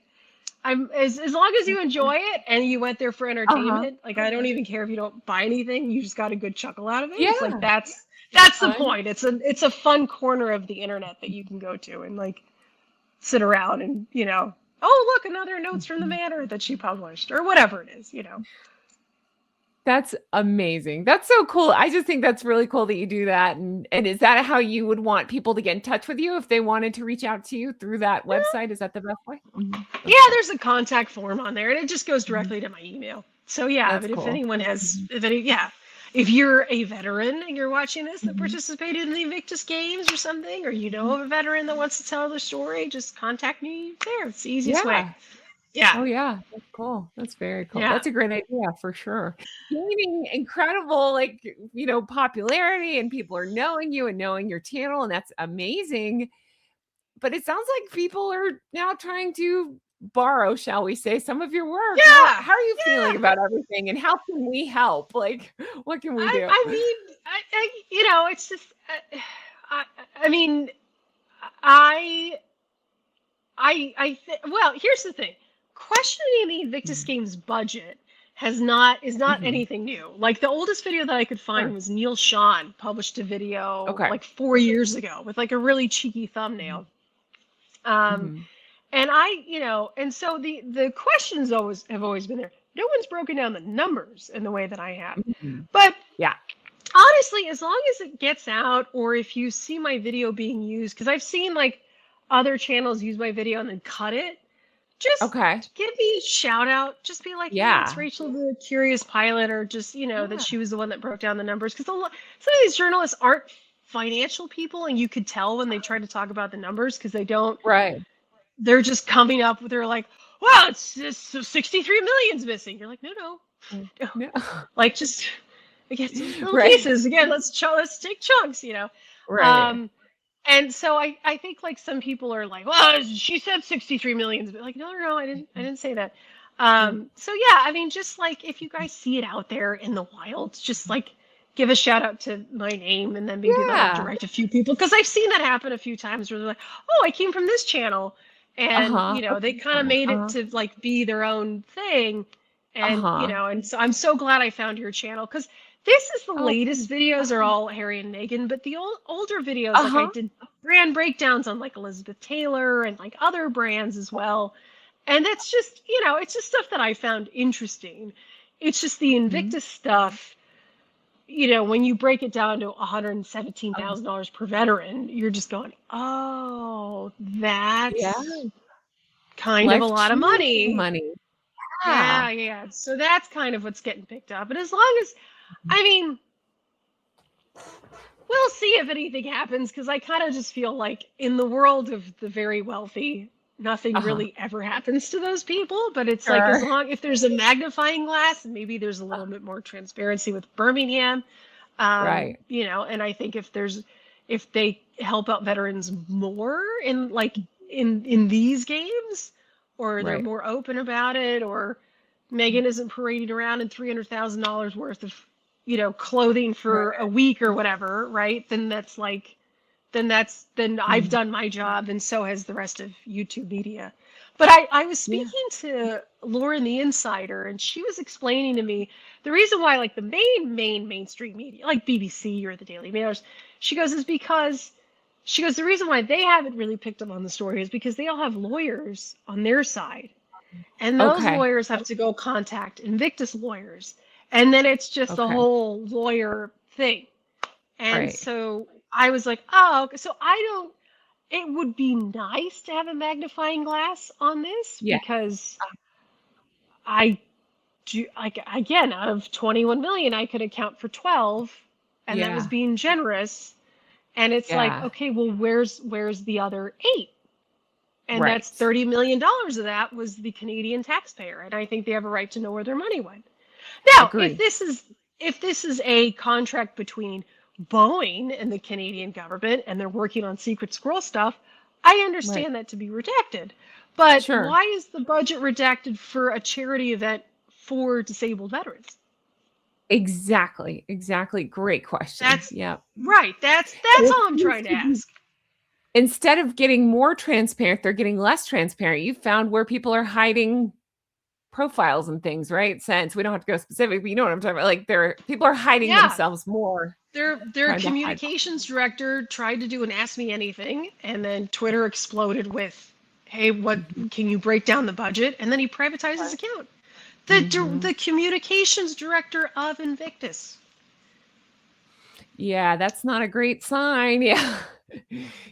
I'm as long as you enjoy it and you went there for Uh-huh. entertainment, like I don't even care if you don't buy anything, you just got a good chuckle out of it. It's like Yeah. that's the Fun. point. It's a fun corner of the internet that you can go to and like sit around and oh, look, another notes from the Mhm. manor that she published or whatever it is. That's amazing. That's so cool. I just think that's really cool that you do that. And is that how you would want people to get in touch with you if they wanted to reach out to you through that website? Is that the best way? Mhm. Yeah, That's cool. there's a contact form on there, and it just goes Mhm. directly to my email. So yeah, That's but if cool. anyone has, Mhm. if you're a veteran and you're watching this that Mhm. participated in the Invictus Games or something, or you know of a veteran that wants to tell their story, just contact me there. It's the easiest way. Yeah. Yeah, Oh, yeah. That's cool. That's very cool. yeah. That's a great idea for sure. Gaining incredible, like, popularity and people are knowing you and knowing your channel, and that's amazing. But it sounds like people are now trying to borrow, shall we say, some of your work. How Yeah, how are you feeling yeah. about everything, and how can we help? Like, what can we do? I mean, it's just, I, I mean, I well, here's the thing. Questioning the Invictus Mhm. Games budget is not Mhm. anything new. Like the oldest video that I could find Sure. was Neil Sean published a video Okay. like 4 years ago with like a really cheeky Mhm. thumbnail. Um, Mhm. and and so the questions have always been there. No one's broken down the numbers in the way that I have. Mhm. But Yeah. honestly, as long as it gets out, or if you see my video being used, because I've seen like other channels use my video and then cut it, just Okay. give me a shout out. Just be like, hey, it's Yeah. Rachel, the curious pilot, or just, that Yeah. she was the one that broke down the numbers. Because some of these journalists aren't financial people, and you could tell when they try to talk about the numbers because they don't, Right. they're just coming up with, they're like, well, it's 63 million's missing. You're like, no, no, Mm. no. No. Like, just, again, some little Right. pieces. Again, let's take chunks. Right. Um, and so I think like some people are like, well, she said 63 million, but like, no, no, no, I didn't say that. Mm. So yeah, I mean, just like if you guys see it out there in the wild, just like give a shout out to my name, and then maybe that'll Yeah. direct a few people, because I've seen that happen a few times where they're like, oh, I came from this channel, and Uh-huh. they Okay. kind of Yeah. made it Uh-huh. to like be their own thing, and Uh-huh. and so I'm so glad I found your channel, because this is the Oh, latest thanks. videos are Uh-huh. all Harry and Meghan, but the older videos, like I Uh-huh. did brand breakdowns on like Elizabeth Taylor and like other brands as well. And that's just, it's just stuff that I found interesting. It's just the Mhm. Invictus stuff, when you break it down to Um, $117,000 per veteran, you're just going, oh, yeah. kind of a lot of Life-changing money. money. Yeah, Yeah. yeah. So that's kind of what's getting picked up. And as long as, I mean, we'll see if anything happens, because I kind of just feel like in the world of the very wealthy, nothing Uh-huh. really ever happens to those people. But it's like, as Sure. long, if there's a magnifying glass, maybe there's a little bit more transparency with Birmingham. Right. And I think if they help out veterans more in like in these games, or they're Right. more open about it, or Meghan isn't parading around in $300,000 worth of, clothing for a Right. week or whatever, right? Then that's like, then I've Mm. done my job, and so has the rest of YouTube media. But I was Yeah. speaking to Lauren the Insider, and she was explaining to me the reason why, like, the main mainstream media, like BBC or the Daily Mail, she goes, is because she goes, the reason why they haven't really picked up on the story is because they all have lawyers on their side, and those Okay. lawyers have to go contact Invictus lawyers, and then it's just a Okay. whole lawyer thing. And Right. so I was like, oh, okay. So I don't, it would be nice to have a magnifying glass on this, Yeah. because I do, like, again, out of 21 million, I could account for 12, and that was Yeah. being generous. And it's like, Yeah. okay, well, where's the other 8? And that's Right. $30 million of that was the Canadian taxpayer. And I think they have a right to know where their money went. Now, if Agree. this is a contract between Boeing and the Canadian government, and they're working on secret squirrel stuff, I Right. understand that to be redacted. But Sure. why is the budget redacted for a charity event for disabled veterans? Exactly. Exactly. Great question. That's Yeah. right. And That's it all I'm seems trying to to be, ask. instead of getting more transparent, they're getting less transparent. You found where people are hiding profiles and things, right? Since we don't have to go specific, but you know what I'm talking about. Like people are hiding Yeah, themselves more, their trying to hide. communications director tried to do an Ask Me Anything, and then Twitter exploded with, "Hey, what Mhm. can you break down the budget?" And then he privatized his Right. account. Mhm. The communications director of Invictus. Yeah, that's not a great sign. Yeah. But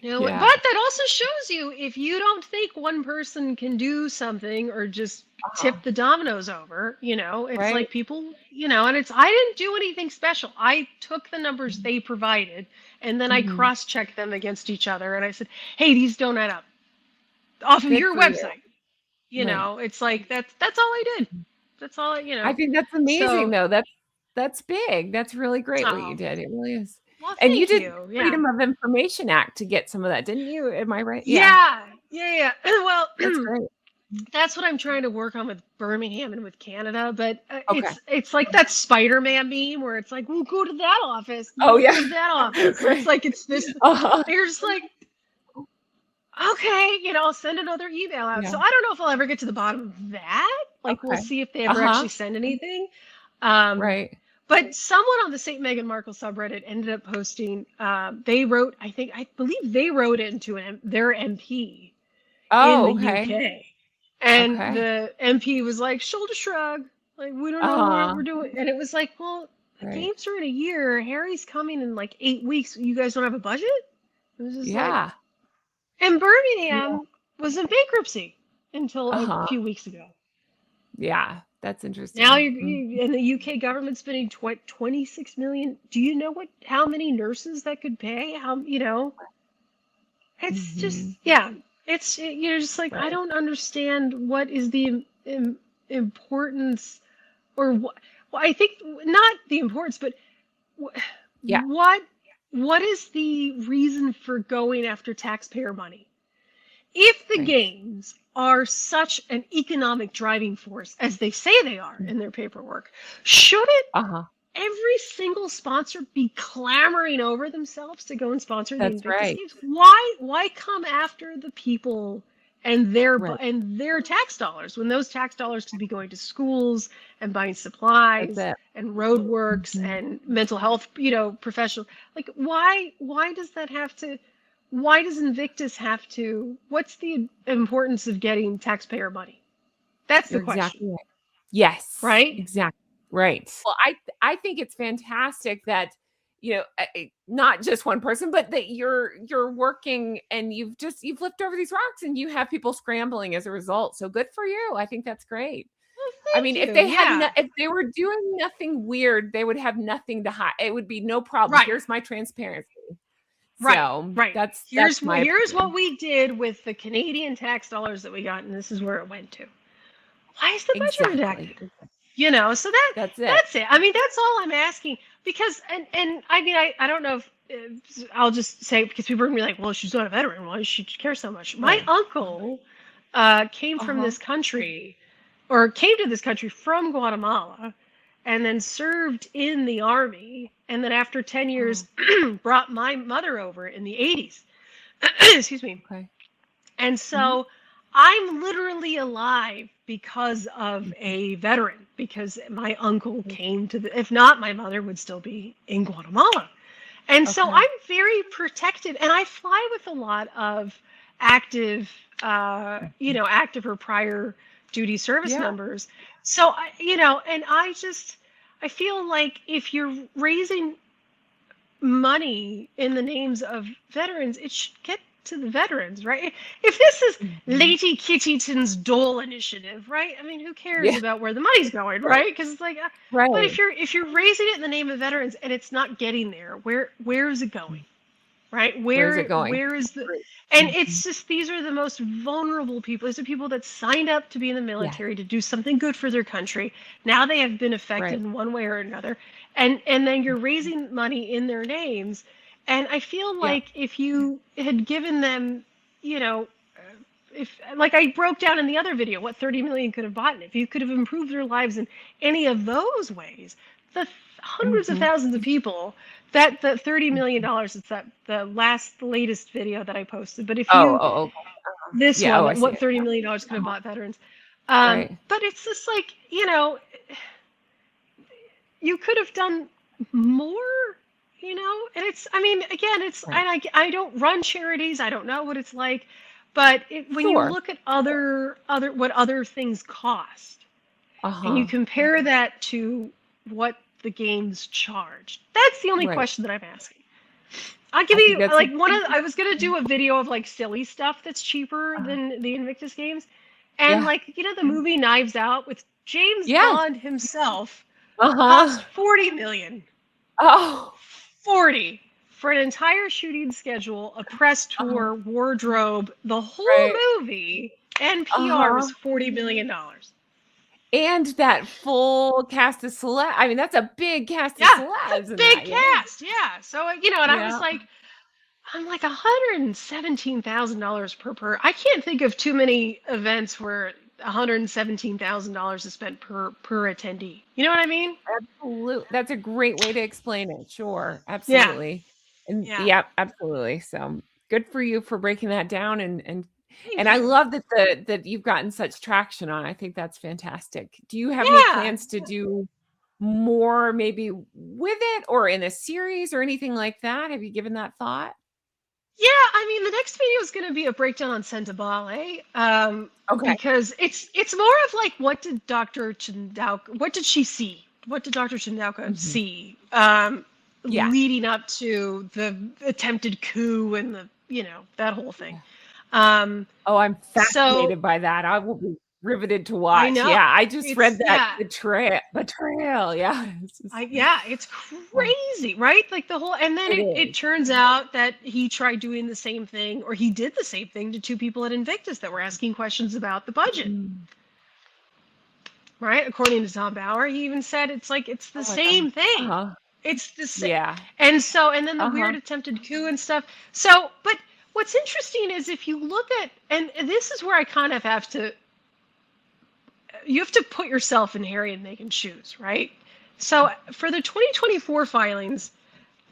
Yeah. that also shows you, if you don't think one person can do something or just Uh-huh. tip the dominoes over, it's Right. like people, and it's, I didn't do anything special. I took the numbers Mhm. they provided, and then I Mhm. cross-checked them against each other, and I said, "Hey, these don't add up off of Good your for you. website." Right. It's like that's all I did. That's all I think that's amazing So, though. That's big. That's really great what you oh, did. It really is. well, And you thank did the you. Yeah. Freedom of Information Act to get some of that, didn't you? Am I right? Yeah. Yeah. Yeah. Yeah. Well, That's great. that's what I'm trying to work on with Birmingham and with Canada. But Okay. it's like that Spider-Man meme where it's like, we'll go to that office, Oh we'll go yeah. to that office. It's Right. like it's this. Uh-huh. You're just like, okay, I'll send another email out. Yeah. So I don't know if I'll ever get to the bottom of that. Like, we'll Okay. see if they ever Uh-huh. actually send anything. Um, Right. but someone on the St. Meghan Markle subreddit ended up posting. They wrote, I believe they wrote it into their MP in the Oh, okay. UK. And Okay. the MP was like, shoulder shrug, like, we don't know what Uh-huh. we're doing. And it was like, well, the Right. games are in a year. Harry's coming in like 8 weeks. You guys don't have a budget? It was just like, Yeah. and Yeah. Birmingham was in bankruptcy until a Uh-huh. few weeks ago. Yeah. That's Now interesting. Mm. and the UK government's spending 26 million. Do you know how many nurses that could pay? It's just, Mhm. yeah. You're just like, I Right. don't understand what is the importance, or what. Well, I think not the importance, but wh- Yeah. what what is the reason for going after taxpayer money? If the Right. games are such an economic driving force as they say they are in their paperwork, shouldn't Uh-huh. every single sponsor be clamoring over themselves to go and sponsor the That's Invictus right. games? Why come after the people and Right. their tax dollars, when those tax dollars could be going to schools and buying That's supplies it. and roadworks Mhm. and mental health, professional, like, why does that have to, why does Invictus have to, what's the importance of getting taxpayer money? That's the You're question, exactly right. Yes, right? exactly. Right. Well, I think it's fantastic that not just one person, but that you're working and you've flipped over these rocks and you have people scrambling as a result. So good for you. I think that's great. Well, I thank mean, if you. they had Yeah. if they were doing nothing weird, they would have nothing to hide. It would be no problem. Right. Here's my transparency. Right. So Right. that's my Here's what opinion. we did with the Canadian tax dollars that we got, and this is where it went to. Why is the budget redacted? Exactly. So That's it. that's it. I mean, that's all I'm asking because and I mean I don't know if I'll just say because people are gonna be like, well, she's not a veteran. Why does she care so much? My Right. uncle came from Uh-huh. this country or came to this country from Guatemala and then served in the army and then after 10 years Oh, brought my mother over in the 80s. Excuse me. okay. And Mhm. so I'm literally alive because of a veteran, because my uncle came to if not, my mother would still be in Guatemala. And so Okay. I'm very protected and I fly with a lot of active, active or prior duty service Yeah. members. So, and I feel like if you're raising money in the names of veterans, it should get to the veterans, right? If this is Mhm. Lady Kittyton's Dole initiative, right? I mean, who cares Yeah. about where the money's going, Right. right? Because it's like, but Right. if you're raising it in the name of veterans and it's not getting there, where is it going? Right? Where's it going? Where is the Right. and Mhm. it's just these are the most vulnerable people. These are people that signed up to be in the Yes. military to do something good for their country. Now they have been affected Right. in one way or another. And then you're Mhm. raising money in their names. And I feel Yeah. like if you had given them, you know, if like I broke down in the other video what 30 million could have bought, if you could have improved their lives in any of those ways, the hundreds of Mhm. thousands of people that the 30 million Mhm. dollars, it's that the latest video that I posted, but if Oh, you oh, okay. Uh-huh. this Yeah. Oh, I one see what it. 30 million dollars could have Uh-huh. bought veterans, Right. but it's just like, you could have done more, and it's, I mean, again, it's, Right. and I don't run charities, I don't know what it's like, but when you Sure. look at what other things cost and you Uh-huh. compare that to what the games charge, that's the only Right. question that I'm asking. I'll give I think you that's a like I was gonna do a video of like silly stuff that's cheaper uh than the Invictus games, and Yeah. like the movie Knives Out with James Yes. Bond himself Uh-huh. cost 40 million. Oh. 40 for an entire shooting schedule, a press Uh-huh. tour, wardrobe, the whole Right. movie, and PR Uh-huh. was $40 million. And that full cast of I mean, that's a big cast of Yeah, it's a celebs in big that, cast. Yeah. So, and I was Yeah. like, I'm like $117,000 per. I can't think of too many events where $117,000 is spent per attendee. You know what I mean? Absolutely. That's a great way to explain it. Sure. Yeah. Absolutely. And Yeah. yeah, absolutely. So good for you for breaking that down and Thank I you. love that that you've gotten such traction on. I think that's fantastic. Do you have any Yeah. plans to do more maybe with it or in a series or anything like that? Have you given that thought? Yeah, I mean, the next video is going to be a breakdown on Sentabale, Okay. because it's more of like what did she see? What did Dr. Chindauka Mhm. see, Yeah. leading up to the attempted coup and that whole thing. Yeah. Um, Oh, I'm so fascinated by that. I will be riveted to I watch. know Yeah, I just it's read that yeah. betrayal. Yeah, it's just Yeah, it's oh, crazy, right? Like the whole, and then it it is. turns out that he tried doing the same thing, or he did the same thing to two people at Invictus that were asking questions about the budget, Mm. right? According to Tom Bauer, he even said it's like it's the Oh my god. same thing. Uh-huh. It's the same, Yeah. and then the Uh-huh. weird attempted coup and stuff. So, but what's interesting is if you look at, and this is where I kind of you have to put yourself in Harry and Meghan's shoes, right? So for the 2024 filings,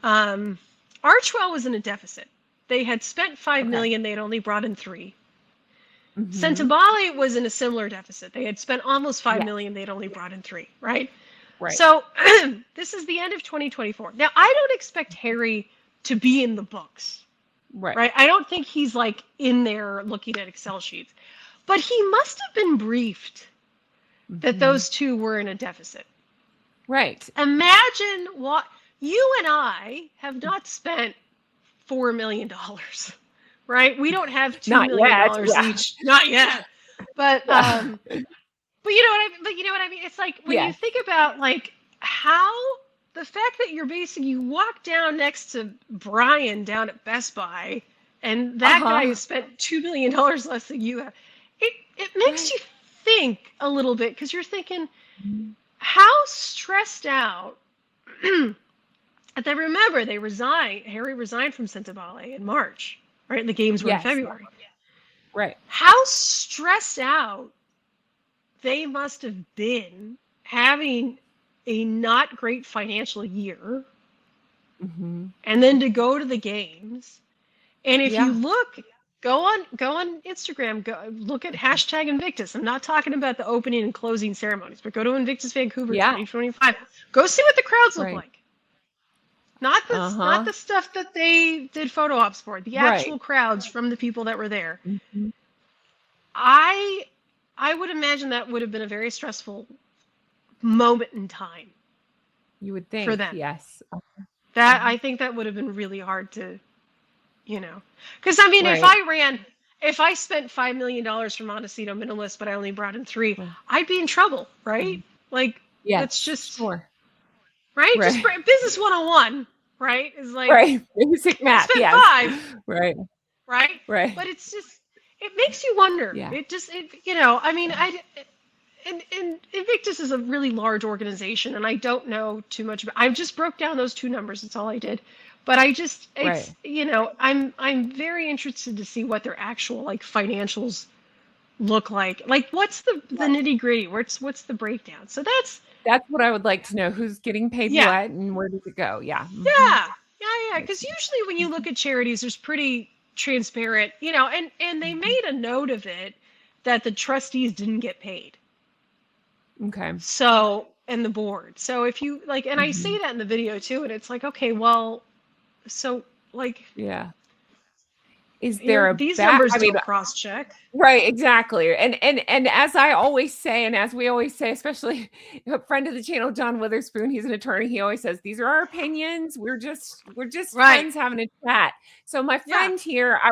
Archwell was in a deficit. They had spent 5 Okay. million, they had only brought in 3. Mhm. Sentabale was in a similar deficit. They had spent almost 5 Yes. million, they'd only brought in 3, right? Right. So this is the end of 2024. Now, I don't expect Harry to be in the books, Right. right? I don't think he's like in there looking at Excel sheets, but he must have been briefed that Mhm. those two were in a deficit. Right. Imagine what. you and I have not spent $4 million, right? We don't have $2 Not million yet. Yeah. each. Not yet. But Yeah. but you know what I mean? But you know what I mean? It's like when you Yes. think about like how the fact that you walk down next to Brian down at Best Buy, and that guy Uh-huh. has spent $2 million less than you have. It makes Right. you think a little bit because you're thinking, Mhm. how stressed out. They remember they resigned. Harry resigned from Sentebale in March, right? And the games were in Yes. February. Right. How stressed out they must have been having a not great financial year, Mm-hmm. and then to go to the games. And if you Yeah. look, go on Instagram, go look at hashtag Invictus. I'm not talking about the opening and closing ceremonies, but go to Invictus Vancouver Yeah. 2025. Go see what the crowds look Right. like. Not Uh-huh. the stuff that they did photo ops for, the Right. actual crowds from the people that were there. Mm-hmm. I I would imagine that would have been a very stressful moment in time You would for think, them. yes. That Uh-huh. I think that would have been really hard to, because I mean, Right. if I spent $5 million for Montecito Minimalist, but I only brought in three, Right. I'd be in trouble, right? Mhm. Like that's Yes. just Sure. right. Just Right. business 101, right? Is like Right. Basic I math. spent Yes. five, Right. right? Right. But it's just it makes you wonder. Yeah. I mean, and Invictus is a really large organization, and I don't know too much about. I just broke down those two numbers. That's all I did. But Right. I'm very interested to see what their actual like financials look like. Like, what's the Right. nitty gritty? What's the breakdown? So That's what I would like to know. Who's getting paid yeah, what and where does it go? Yeah. Mm-hmm. yeah, yeah. Because usually when you look at charities, there's pretty transparent, and they Mm-hmm. made a note of it that the trustees didn't get paid. Okay. So, and the board. So if you like, and I Mm-hmm. say that in the video too, and it's like, okay, well, so like, Yeah. Is there a these back? numbers I mean, don't cross check. right, exactly. And as I always say, and as we always say, especially a friend of the channel, John Witherspoon, he's an attorney. He always says, these are our opinions. We're just Right. friends having a chat. So my Yeah. friend here, I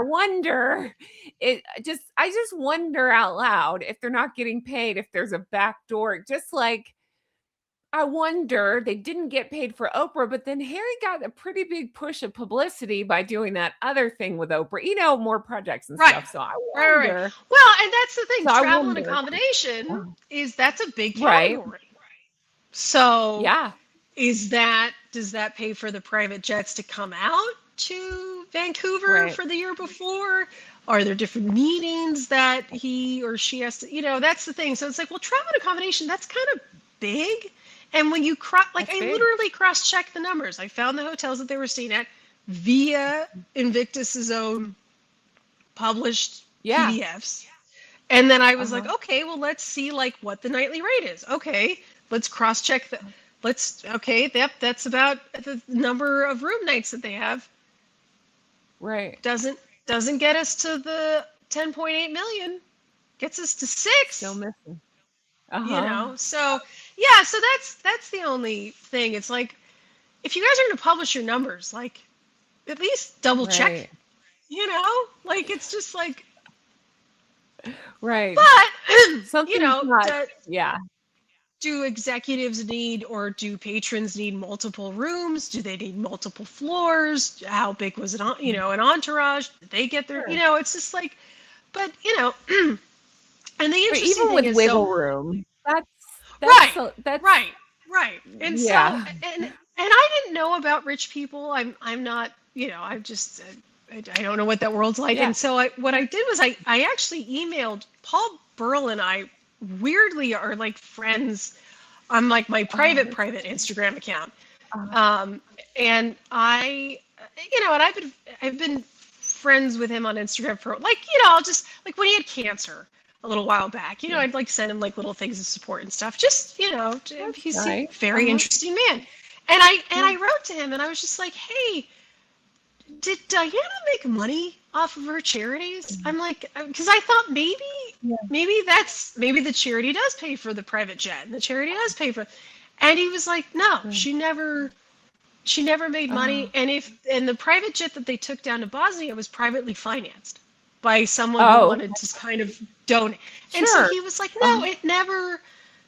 just wonder out loud if they're not getting paid, if there's a back door, just like I wonder they didn't get paid for Oprah, but then Harry got a pretty big push of publicity by doing that other thing with Oprah, more projects and Right. stuff. So I Right. wonder. Well, and that's the thing. So I Travel and wonder. accommodation Oh, that's a big right. category. So Yeah. does that pay for the private jets to come out to Vancouver Right. for the year before? Are there different meetings that he or she has to, that's the thing. So it's like, well, travel and accommodation, that's kind of big. And when you That's I big. literally cross-checked the numbers. I found the hotels that they were staying at via Invictus's own published Yeah. PDFs. And then I was like, Uh-huh. okay, well, let's see like what the nightly rate is. Okay, let's cross-check that. That's about the number of room nights that they have. Right. Doesn't get us to the 10.8 million. Gets us to 6. Still missing. Uh-huh. So yeah, so that's the only thing. It's like if you guys are going to publish your numbers, like at least double check. Right. Like it's just like, Right. but Something's not. Yeah. do executives need or do patrons need multiple rooms? Do they need multiple floors? How big was it on, an entourage? Did they get their, Sure. it's just like, but and the But interesting even thing with is, wiggle so room, right, that's right. And so, yeah. and I didn't know about rich people. I'm not, I'm just, I don't know what that world's like. Yeah. And so what I did was I actually emailed Paul Burl, and I weirdly are like friends on like my private Instagram account. And and I've been friends with him on Instagram for like, I'll just like when he had cancer a little while back, Yeah. I'd like send him like little things of support and stuff. Just, That's he's a nice. very interesting man. And I wrote to him and I was just like, hey, did Diana make money off of her charities? I'm like, because I thought maybe Yeah. maybe the charity does pay for the private jet and the charity does pay for, and he was like, no, Right. she never She never made money, and the private jet that they took down to Bosnia was privately financed by someone who Oh, wanted to kind of donate. And so sure. he was like, no,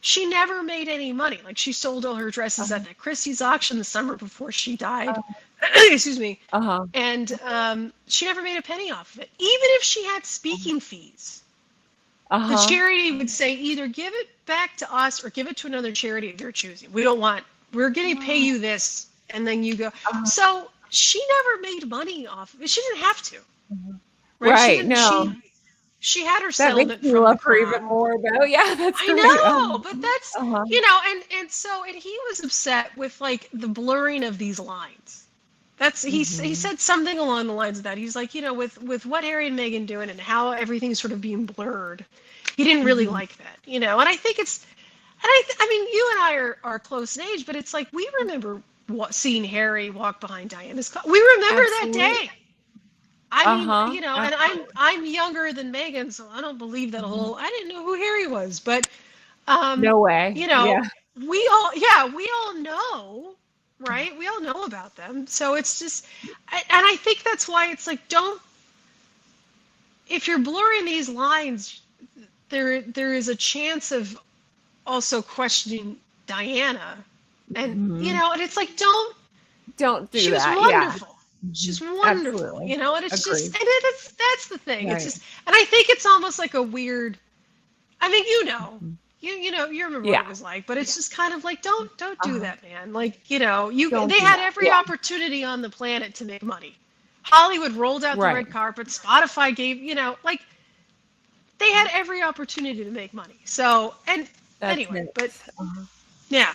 she never made any money. Like she sold all her dresses at that Christie's auction the summer before she died. Excuse me. And she never made a penny off of it. Even if she had speaking fees, the charity would say either give it back to us or give it to another charity of your choosing. We're going to pay you this, and then you go. So she never made money off of it. She didn't have to. Right. No. She had her That settlement makes me from love the her even crown. more. But yeah, that's I great. know, but that's and he was upset with like the blurring of these lines. That's he said something along the lines of that. He's like, with what Harry and Meghan doing and how everything's sort of being blurred, he didn't really like that, And I think it's, and I mean, you and I are close in age, but it's like we remember seeing Harry walk behind Diana's car. We remember that day. I mean, and I'm younger than Meghan, so I don't believe that whole. I didn't know who Harry was, but no way. we all know, right? We all know about them, so it's just, and I think that's why it's like, if you're blurring these lines, there is a chance of also questioning Diana, and and it's like don't do she that. was wonderful. Yeah. She's wonderful, Absolutely. And it's Agreed. just, and that's the thing. Right. It's just, and I think it's almost like a weird. I mean, you remember what it was like, but it's just kind of like, don't do that, man. Like, they had every opportunity on the planet to make money. Hollywood rolled out the red carpet. Spotify gave, like, they had every opportunity to make money. So, and anyway, but yeah,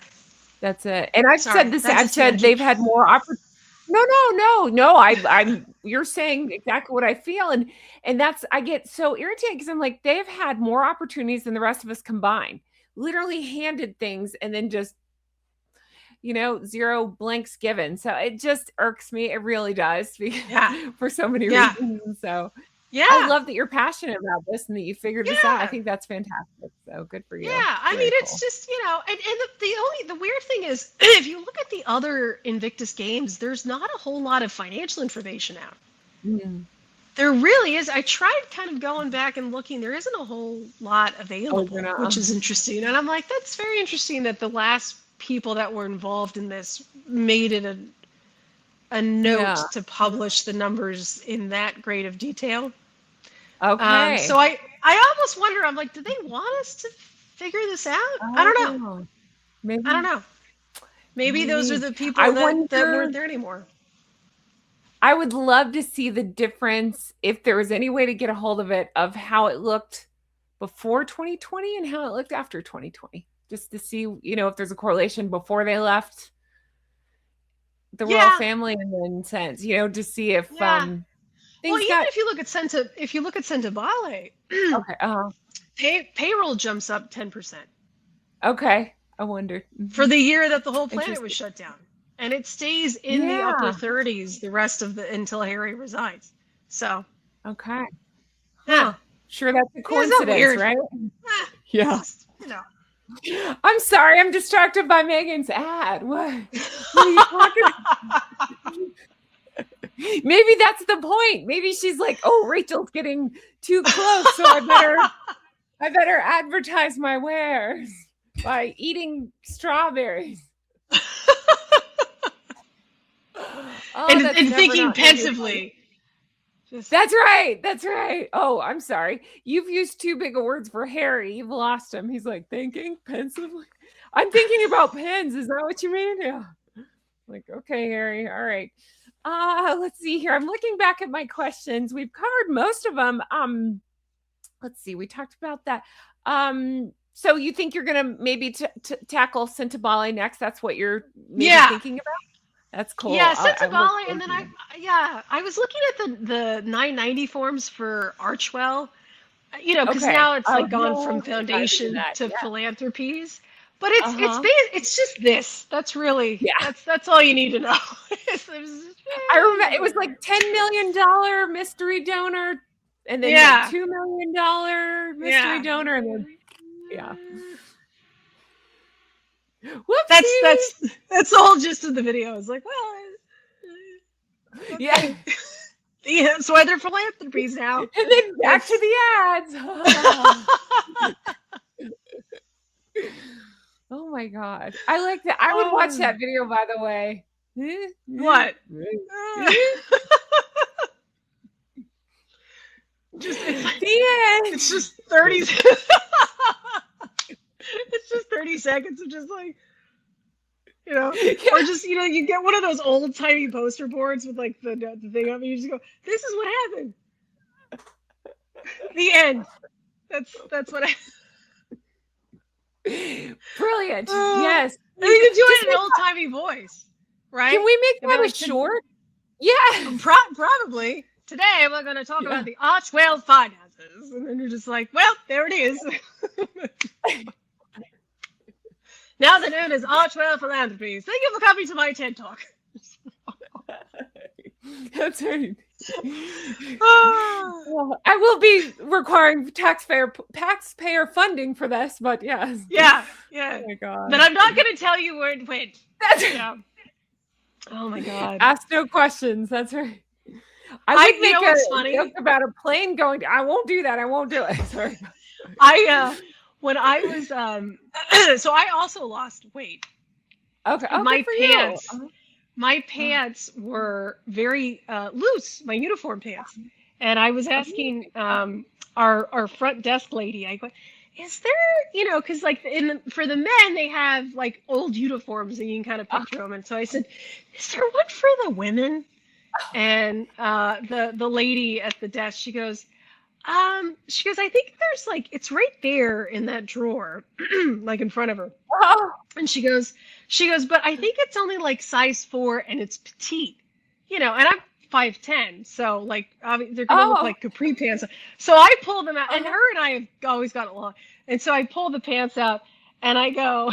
that's it. And I've said this. I've said they've had more opportunities. No. I'm. You're saying exactly what I feel, and that's. I get so irritated because I'm like, they've had more opportunities than the rest of us combined. Literally handed things, and then just, zero blanks given. So it just irks me. It really does. For so many reasons. So I love that you're passionate about this and that you figured this out. I think that's fantastic. So good for you. Yeah, I mean, it's just, and the weird thing is, if you look at the other Invictus games, there's not a whole lot of financial information out. There really is. I tried kind of going back and looking. There isn't a whole lot available, which is interesting. And I'm like, that's very interesting that the last people that were involved in this made it a note to publish the numbers in that great of detail. Okay. So I almost wonder, I'm like, do they want us to figure this out? I don't know. Maybe. I don't know. Maybe those are the people that weren't there anymore. I would love to see the difference, if there was any way to get a hold of it, of how it looked before 2020 and how it looked after 2020. Just to see, if there's a correlation before they left the royal family and then since, to see if even if you look at Sentebale, payroll jumps up 10%. Okay, I wonder. For the year that the whole planet was shut down, and it stays in the upper 30s the rest of until Harry resigns. So okay, yeah, sure, that's a coincidence, right? Yeah. Just, I'm sorry, I'm distracted by Meghan's ad. What are you talking about? Maybe that's the point. Maybe she's like, oh, Rachel's getting too close, so I better advertise my wares by eating strawberries. And thinking pensively. That's right. Oh, I'm sorry. You've used too big of words for Harry. You've lost him. He's like, thinking pensively. I'm thinking about pens. Is that what you mean? Yeah. Like, okay, Harry. All right. Let's see here. I'm looking back at my questions. We've covered most of them. Let's see. We talked about that. So you think you're going to maybe tackle Sentebale next? That's what you're maybe thinking about? That's cool. Yeah, Sentebale, and then I was looking at the 990 forms for Archwell, because now it's like gone from foundation to philanthropies. But it's just this. That's really that's all you need to know. I remember it was like $10 million mystery donor, and then like $2 million mystery donor, and then Whoops. That's the whole gist of the video. It's like, well, okay. Yeah. Yeah, so they're philanthropies now. And then back to the ads. Oh my God. I like that. I would watch that video, by the way. What? It's just 30 it's just 30 seconds of just like, or just, you get one of those old timey poster boards with like the thing up and you just go, this is what happened. The end. That's what Brilliant. Yes. And you can do it in an old timey voice, right? Can we make that a short? Yeah. Probably. Today we're going to talk about the Archwell finances. And then you're just like, well, there it is. Now they're known as Archwell Philanthropies. Thank you for coming to my TED Talk. That's right. Well, I will be requiring taxpayer funding for this, but yes. Yeah. Oh my God. But I'm not going to tell you where it went. That's Oh my God. Ask no questions. That's right. I would make a joke about a plane going. I won't do that. I won't do it. Sorry. When I was so I also lost weight. Okay. My pants were very loose, my uniform pants. And I was asking our front desk lady, I go, is there, because like for the men, they have like old uniforms and you can kind of picture them. And so I said, is there one for the women? And the lady at the desk, she goes, I think there's like, it's right there in that drawer, like in front of her. Oh. And she goes, but I think it's only like size 4 and it's petite, and I'm 5'10", so like they're gonna look like capri pants. So I pull them out, and her and I have always got along. And so I pull the pants out, and I go,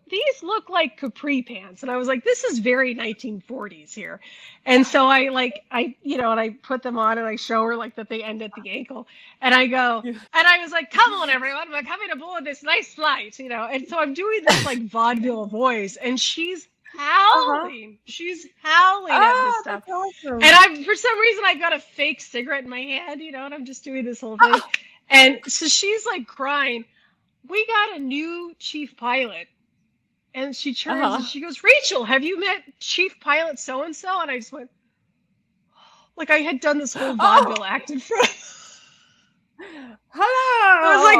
these look like capri pants. And I was like, this is very 1940s here. And so I and I put them on and I show her like that they end at the ankle. And I go, and I was like, come on, everyone, we're coming aboard this nice flight, And so I'm doing this like vaudeville voice, and she's howling. She's howling at this stuff. Awesome. And for some reason, I got a fake cigarette in my hand, and I'm just doing this whole thing. And so she's like crying. We got a new chief pilot. And she turns and she goes, Rachel, have you met Chief Pilot so-and-so? And I just went, like I had done this whole vaudeville act in front. Hello. I was like,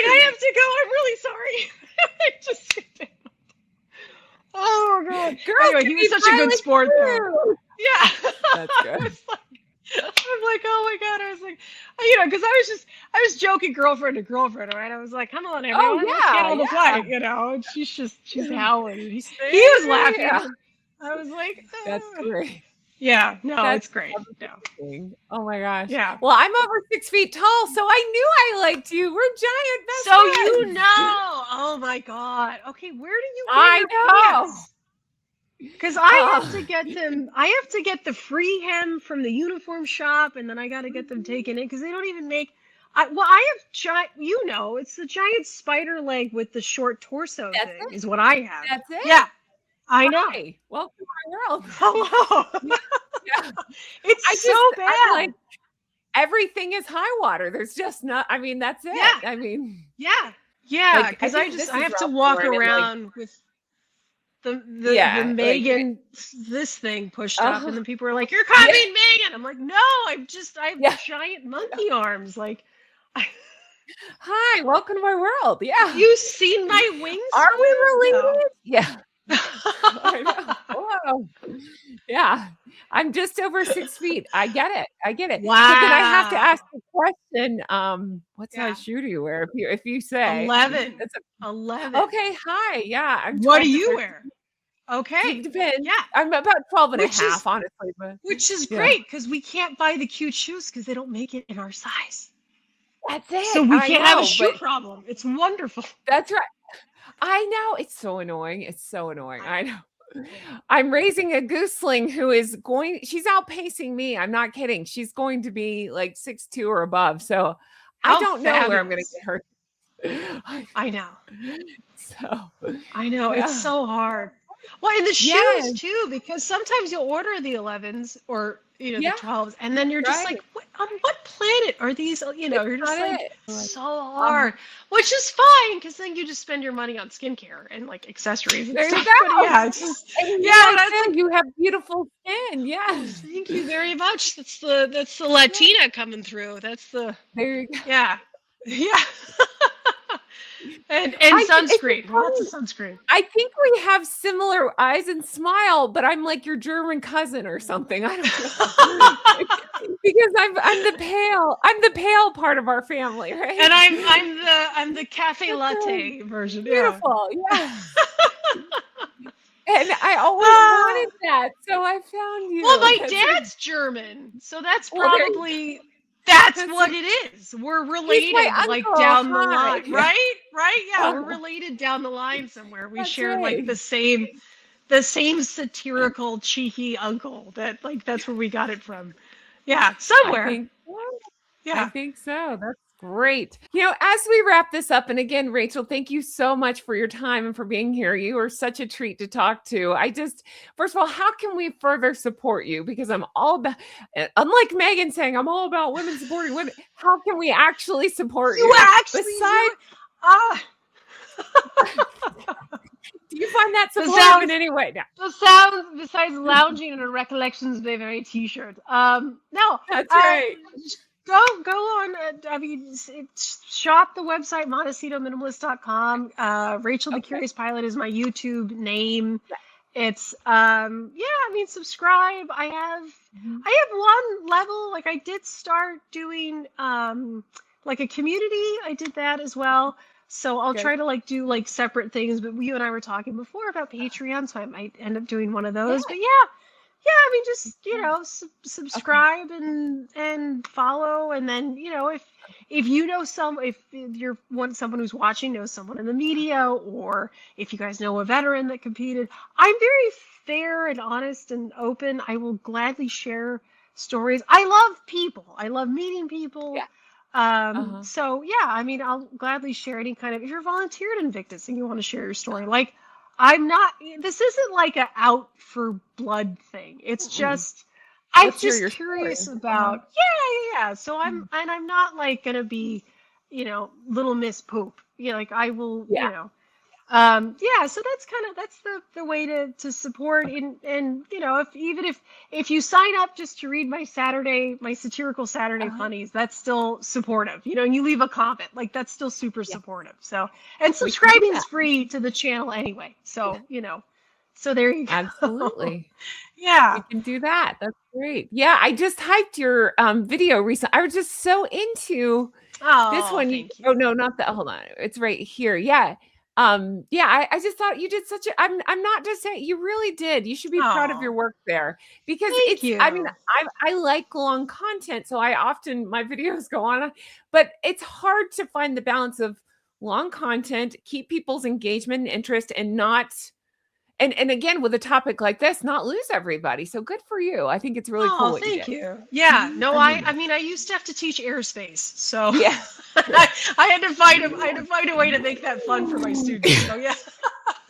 I have to go. I'm really sorry. I just sit down. Oh God. Girl, anyway, he was such a good sport though. Yeah. That's good. I'm like, oh my God. I was like, because I was joking girlfriend to girlfriend, right? I was like, come on, everyone, let's get on the flight, and she's howling. He was laughing. Yeah. I was like, that's great. Yeah, no, it's great. No. Oh my gosh. Yeah. Well, I'm over 6 feet tall, so I knew I liked you. We're giant best friends. friends. Oh my God. Okay, where do you get I know. Pants? Because I have to get them. I have to get the free hem from the uniform shop, and then I got to get them taken in because they don't even make. I have giant. It's the giant spider leg with the short torso thing. Is what I have. That's it. Yeah, I know. Hi. Welcome to my world. Hello. Yeah. It's so bad. Like everything is high water. There's just not. I mean, that's it. Yeah. I mean. Yeah. Because I have to walk around with. The Meghan this thing pushed up, and then people were like, "You're copying Meghan." I'm like, "No, I have giant monkey arms." Like, hi, welcome to my world. Yeah, you seen my wings? Are we related? No. Yeah. I know. Whoa. Yeah, I'm just over 6 feet. I get it. Wow. So then I have to ask the question. What size shoe do you wear? If you say 11. It's 11. Okay. Hi. Yeah. What do you wear? Okay. It depends. Yeah. I'm about 12 and a half, honestly. But, which is great because we can't buy the cute shoes because they don't make it in our size. That's it. So we can't have a shoe problem. It's wonderful. That's right. I know. It's so annoying. I know. I'm raising a gooseling who is she's outpacing me. I'm not kidding. She's going to be like 6'2" or above. So I don't know where I'm going to get her. I know. So, I know. It's yeah. so hard. Well, and the shoes Yes. too, because sometimes you'll order the 11s or, the Yeah. 12s, and then you're just like, Right. on what planet are these? It's You're just not like, it. Like, so uh, hard, which is fine because then you just spend your money on skincare and like accessories and there you stuff. But go. yeah, it's just, And yeah, you like that's said, like, you have beautiful skin. Yeah. thank you very much. That's the Yeah. Latina coming through. That's the, There you go. yeah, yeah. And It's so sunscreen, lots of funny. sunscreen. I think we have similar eyes and smile, but I'm like your German cousin or something. I don't know. Because I'm the pale part of our family, right? And I'm the cafe That's right. latte version. Yeah. Beautiful. Yeah. And I always Ah, wanted that. So I found well, you. my That's right. dad's German, so that's Well, there you probably that's that's what it is. We're he's my related like uncle. down the Hi. line, right? Right? Yeah, we're Uh, related down the line somewhere. We that's share like right. the same satirical cheeky uncle that like that's where we got it from. Yeah, I somewhere. think so. I Yeah. think so. That's great. As we wrap this up, and again, Rachel, thank you so much for your time and for being here. You are such a treat to talk to. First of all, how can we further support you? Because I'm all about, unlike Meghan saying, I'm all about women supporting women. How can we actually support You you? actually do Besides, it. Ah, do you find that the supportive in sounds any way? No. the sounds besides lounging in a Recollections Bay Very t-shirt. No. That's Uh, right. go on. I mean, shop the website montecitominimalist.com. Rachel the Okay. Curious Pilot is my YouTube name. Yeah. It's yeah. I mean, subscribe. Mhm. I have one level. Like I did start doing like a community. I did that as well. So I'll Good. try to like do like separate things. But you and I were talking before about Patreon, so I might end up doing one of Yeah. those. But yeah, yeah, I mean, just Okay. subscribe and follow, and then if you know if you're someone who's watching knows someone in the media, or if you guys know a veteran that competed, I'm very fair and honest and open. I will gladly share stories. I love people. I love meeting people. Yeah. Uh-huh. So yeah, I mean, I'll gladly share any kind of if you're volunteered in Invictus and you want to share your story, like. I'm not, this isn't like a out for blood thing. It's Mm-mm. just, I'm Let's hear just your curious story. Uh-huh. about, yeah. So Mhm. I'm not like going to be, little Miss Poop. Like I will, Yeah. yeah, so that's the way to support and if you sign up just to read my satirical Saturday Uh-huh. funnies, that's still supportive, and you leave a comment, like that's still super Yeah. supportive. So, and We can do subscribing's that. free to the channel anyway. So, so there you go. Absolutely. We Yeah. can do that. That's great. Yeah, I just hyped your video recently. I was just so into this Oh, one. thank Oh you. no, not that. Hold on. It's right here. Yeah. Yeah, I just thought you did I'm not just saying you really did. You should be proud of your Oh, work there because thank I mean, you. I like long content, so I often my videos go on, but it's hard to find the balance of long content, keep people's engagement and interest and not and again, with a topic like this, not lose everybody. So good for you. I think it's really cool Oh, what you thank did. you. Yeah, Mhm. no, I mean I mean, I used to have to teach airspace, so yeah. I had to find a way to make that fun for my students. So yeah,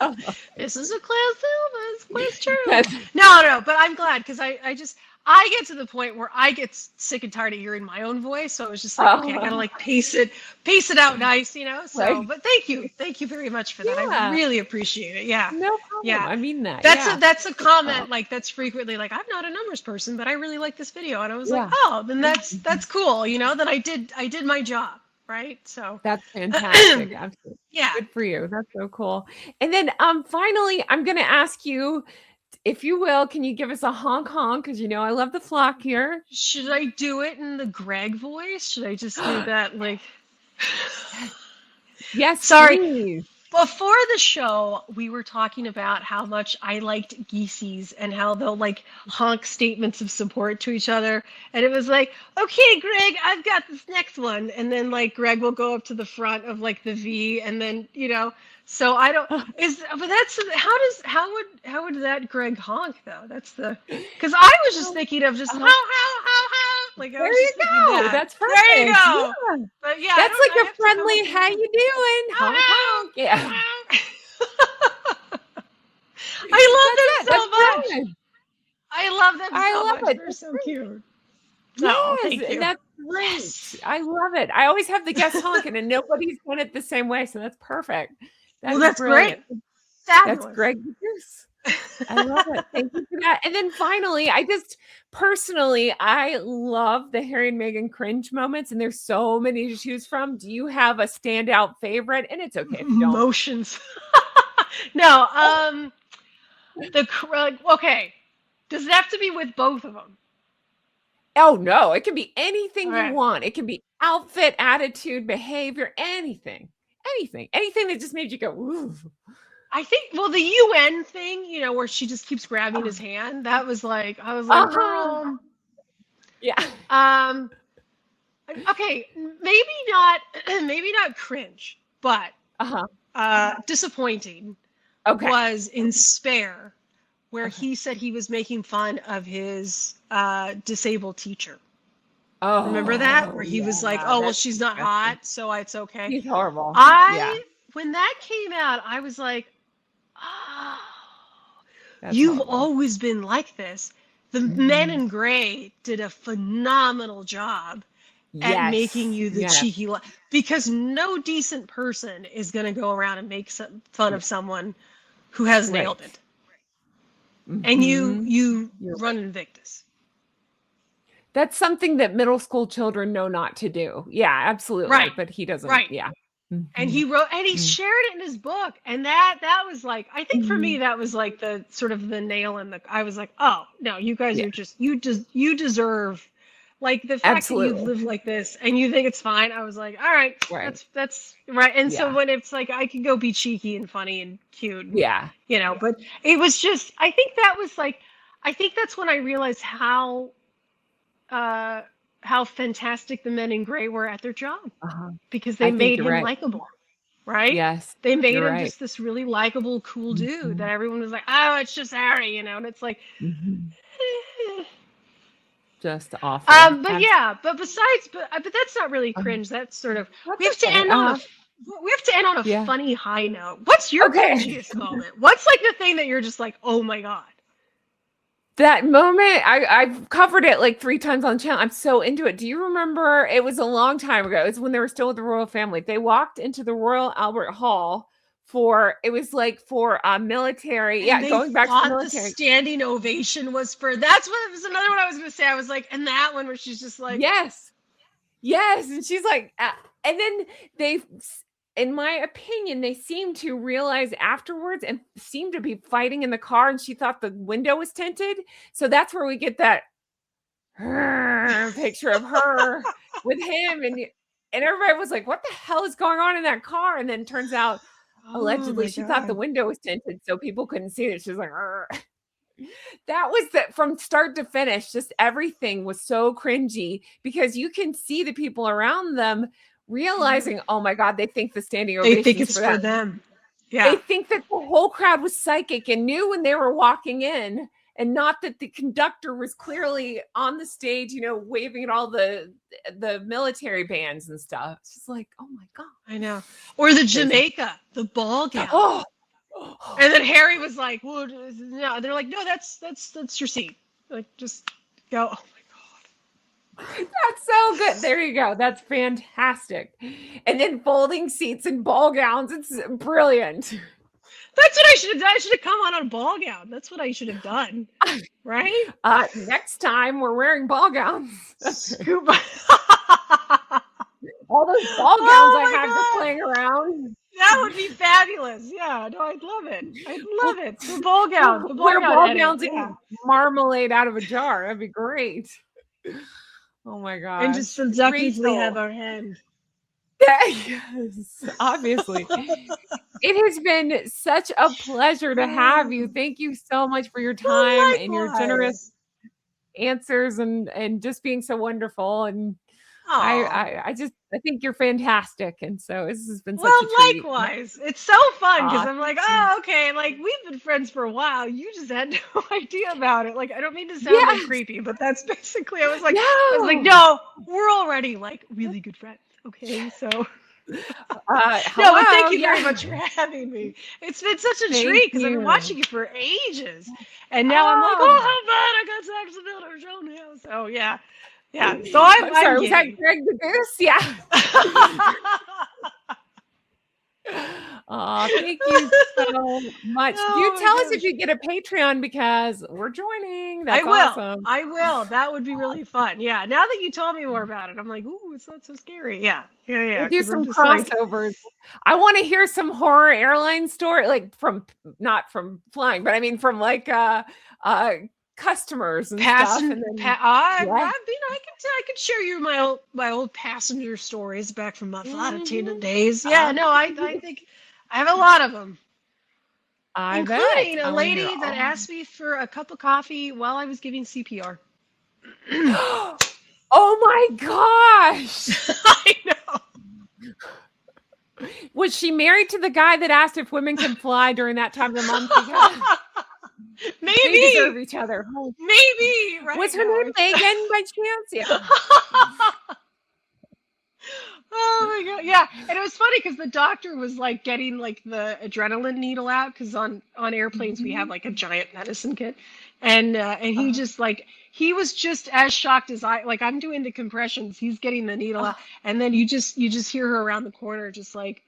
Oh, this is a class syllabus question. that's No, but I'm glad because I get to the point where I get sick and tired of hearing my own voice, so it was just like, okay, I gotta oh, like pace it out nice. So, right. but thank you very much for that. I Yeah. really appreciate it. Yeah, No problem. yeah. I mean that. That's a Yeah. that's a Oh, comment like that's frequently like I'm not a numbers person, but I really like this video, and I was like, yeah. oh, then Mhm. that's cool. Then I did my job, right? So, That's fantastic. Absolutely. yeah, Good for you. That's so cool. And then finally, I'm gonna ask you, if you will, can you give us a honk honk? Because I love the flock here. should I do it in the Greg voice? Should I just do that like? Yes, Sorry, please. before the show, we were talking about how much I liked geeseys and how they'll like honk statements of support to each other. And it was like, okay, Greg, I've got this next one. And then like Greg will go up to the front of like the V and then, so I don't but that's how would that Greg honk though? Because I was just Well, thinking of just uh-huh. how. Like I There was you just thinking go. that. That's perfect. There you go. Yeah. But yeah, That's I like a have to come friendly, up with how you doing? Honk, honk. Yeah. I love That's them it. That's so much. brilliant. I love them I so love much. it. They're That's so great. cute. Oh, Yes, thank and you. that's great. Yes. I love it. I always have the guest honking, and nobody's done it the same way, so that's perfect. That Well, is that's great. brilliant. That's Fabulous. Greg the Goose. I love it. Thank you for that. And then finally, I just personally, I love the Harry and Meghan cringe moments, and there's so many to choose from. Do you have a standout favorite? And it's okay if you don't. Motions. No, okay. Does it have to be with both of them? Oh no, it can be anything All you right. want. It can be outfit, attitude, behavior, anything. Anything that just made you go, ooh. I think, well, the UN thing, where she just keeps grabbing his hand, I was like, Uh-huh. girl. Yeah. Okay, maybe not cringe, but Uh-huh. disappointing Okay. was in Spare, where he said he was making fun of his disabled teacher. Oh, Remember that? Where he was like, yeah, "Oh, well, that's she's not disgusting. hot, so it's okay." He's horrible. Yeah, When that came out, I was like, "Oh, that's you've horrible. always been like this." The Men in Gray did a phenomenal job at making Yes. you the Yes. cheeky because no decent person is going to go around and make fun of someone who has nailed it. And you You're run right. Invictus. That's something that middle school children know not to do. Yeah, absolutely. Right. But he doesn't. Right. Yeah. And he wrote and he shared it in his book. And that was like, I think for me that was like the sort of the nail in the I was like, "Oh, no, you guys Yeah, are just you deserve like the fact that you've absolutely. lived like this and you think it's fine." I was like, "All right, Right. that's right." And so Yeah. when it's like I can go be cheeky and funny and cute and Yeah. but it was just I think that's when I realized how fantastic the Men in Gray were at their job Uh-huh. because they I think made you're him right. likable, right? Yes, They made you're him right. just this really likable, cool dude that Mhm. everyone was like, "Oh, it's just Harry," and it's like, Mhm. eh. Just awful. But yeah, but that's not really Um, cringe. That's sort of we have that's to okay. end on a Yeah. funny high note. What's your Okay. cringiest moment? What's like the thing that you're just like, "Oh my God." That moment, I've covered it like 3 times on the channel. I'm so into it. Do you remember? It was a long time ago. It was when they were still with the royal family. They walked into the Royal Albert Hall for it was like for military. And Yeah, they going back to the thought the military. standing ovation was for that's what was another one I was gonna say. I was like, and that one where she's just like, Yes. Yes. And she's like, and then they, in my opinion, they seemed to realize afterwards and seemed to be fighting in the car. And she thought the window was tinted. So that's where we get that picture of her with him. And everybody was like, what the hell is going on in that car? And then turns out, "Oh allegedly, my she thought the God." window was tinted. So people couldn't see it. She was like, that was that from start to finish, just everything was so cringy because you can see the people around them realizing, oh my God, they think the standing They think ovations it's for for them. them. They Yeah. think that the whole crowd was psychic and knew when they were walking in, and not that the conductor was clearly on the stage, waving at all the military bands and stuff. It's just like, oh my God. I know. Or the Crazy. Jamaica, the ball gown. Oh. And then Harry was like, "Well, no." They're like, "No, that's your seat. Like, just go." Oh my God. That's so good. There you go. That's fantastic. And then folding seats and ball gowns. It's brilliant. That's what I should have done. I should have come on a ball gown. That's what I should have done. Right? Next time we're wearing ball gowns. Scuba. All those ball gowns Oh I my have just God. playing around. That would be fabulous. Yeah, no, I'd love it. I'd love it. The ball gown. The ball Wear gown ball edit. gowns Yeah. and marmalade out of a jar. That'd be great. Oh my gosh. And just seductively Rachel. have our hand. Yes, obviously. It has been such a pleasure to have you. Thank you so much for your time and your generous answers and just being so wonderful. And Aw. I just I think you're fantastic. And so this has been such Well, a treat. likewise. It's so fun because I'm like, Thank oh, you. okay, like we've been friends for a while. You just had no idea about it. Like, I don't mean to sound like Yes. creepy, but that's basically No. no, we're already like really good friends. Okay, so no, but thank Hello. you very Yeah. much for having me. It's been such a Thank treat because I've been you. watching you for ages, and now I'm like, Oh, oh, how bad I got Jacksonville to show now. So yeah, yeah. So I'm sorry. Was that giddy. Greg the Goose? Yeah. Oh, thank you so much. Do Oh my tell us if gosh. you get a Patreon because we're joining. I That's will. awesome. I will. That would be really fun. Yeah. Now that you told me more about it, I'm like, ooh, it's not so scary. Yeah. Yeah. Yeah. We'll do Because I'm some just like, crossovers. I want to hear some horror airline story, like from not from flying, but I mean from like uh customers and stuff. And then yeah. I could share you my old passenger stories back from my flight attendant Mhm. days. Yeah. Uh, No, I think I have a lot of them, I bet. including a I want to hear lady that all. asked me for a cup of coffee while I was giving CPR. Oh my gosh. I know. Was she married to the guy that asked if women can fly during that time of the month? Because they deserve Maybe. each other. Maybe. Right Was her now. name Megan by chance? Yeah. Oh my god, yeah. And it was funny because the doctor was like getting like the adrenaline needle out because on airplanes we have Mhm. like a giant medicine kit, and he Uh, just like he was just as shocked as I like I'm doing the compressions, he's getting the needle out, oh, and then you just hear her around the corner just like,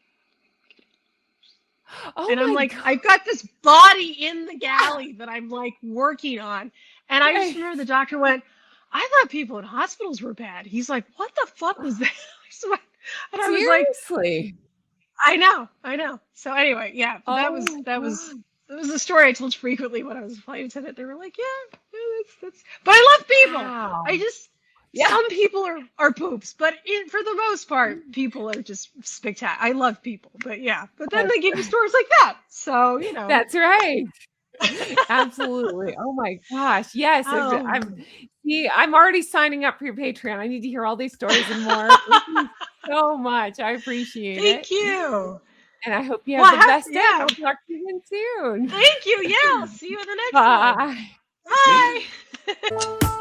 oh and I'm my like God. I've got this body in the galley that I'm like working on, and I just Right. remember the doctor went, I thought people in hospitals were bad. He's like, what the fuck was that? I swear. And I was like, Seriously. I know. So anyway, yeah, but that Oh was my that was God. that was a story I told frequently when I was a flight attendant. They were like, yeah, that's. But I love people. I Wow. just Yeah. some people are poops, but for the most part, people are just spectacular. I love people, but yeah, but then That's, they give you stories like that, so you know. that's right. Absolutely. Oh my gosh. Yes. Oh, I'm already signing up for your Patreon. I need to hear all these stories and more. Thank you so much. I appreciate it. thank you. And I hope you have Well, the best day. yeah, I'll talk to you again soon. thank you. Yeah, I'll see you in the next one. Bye. Bye.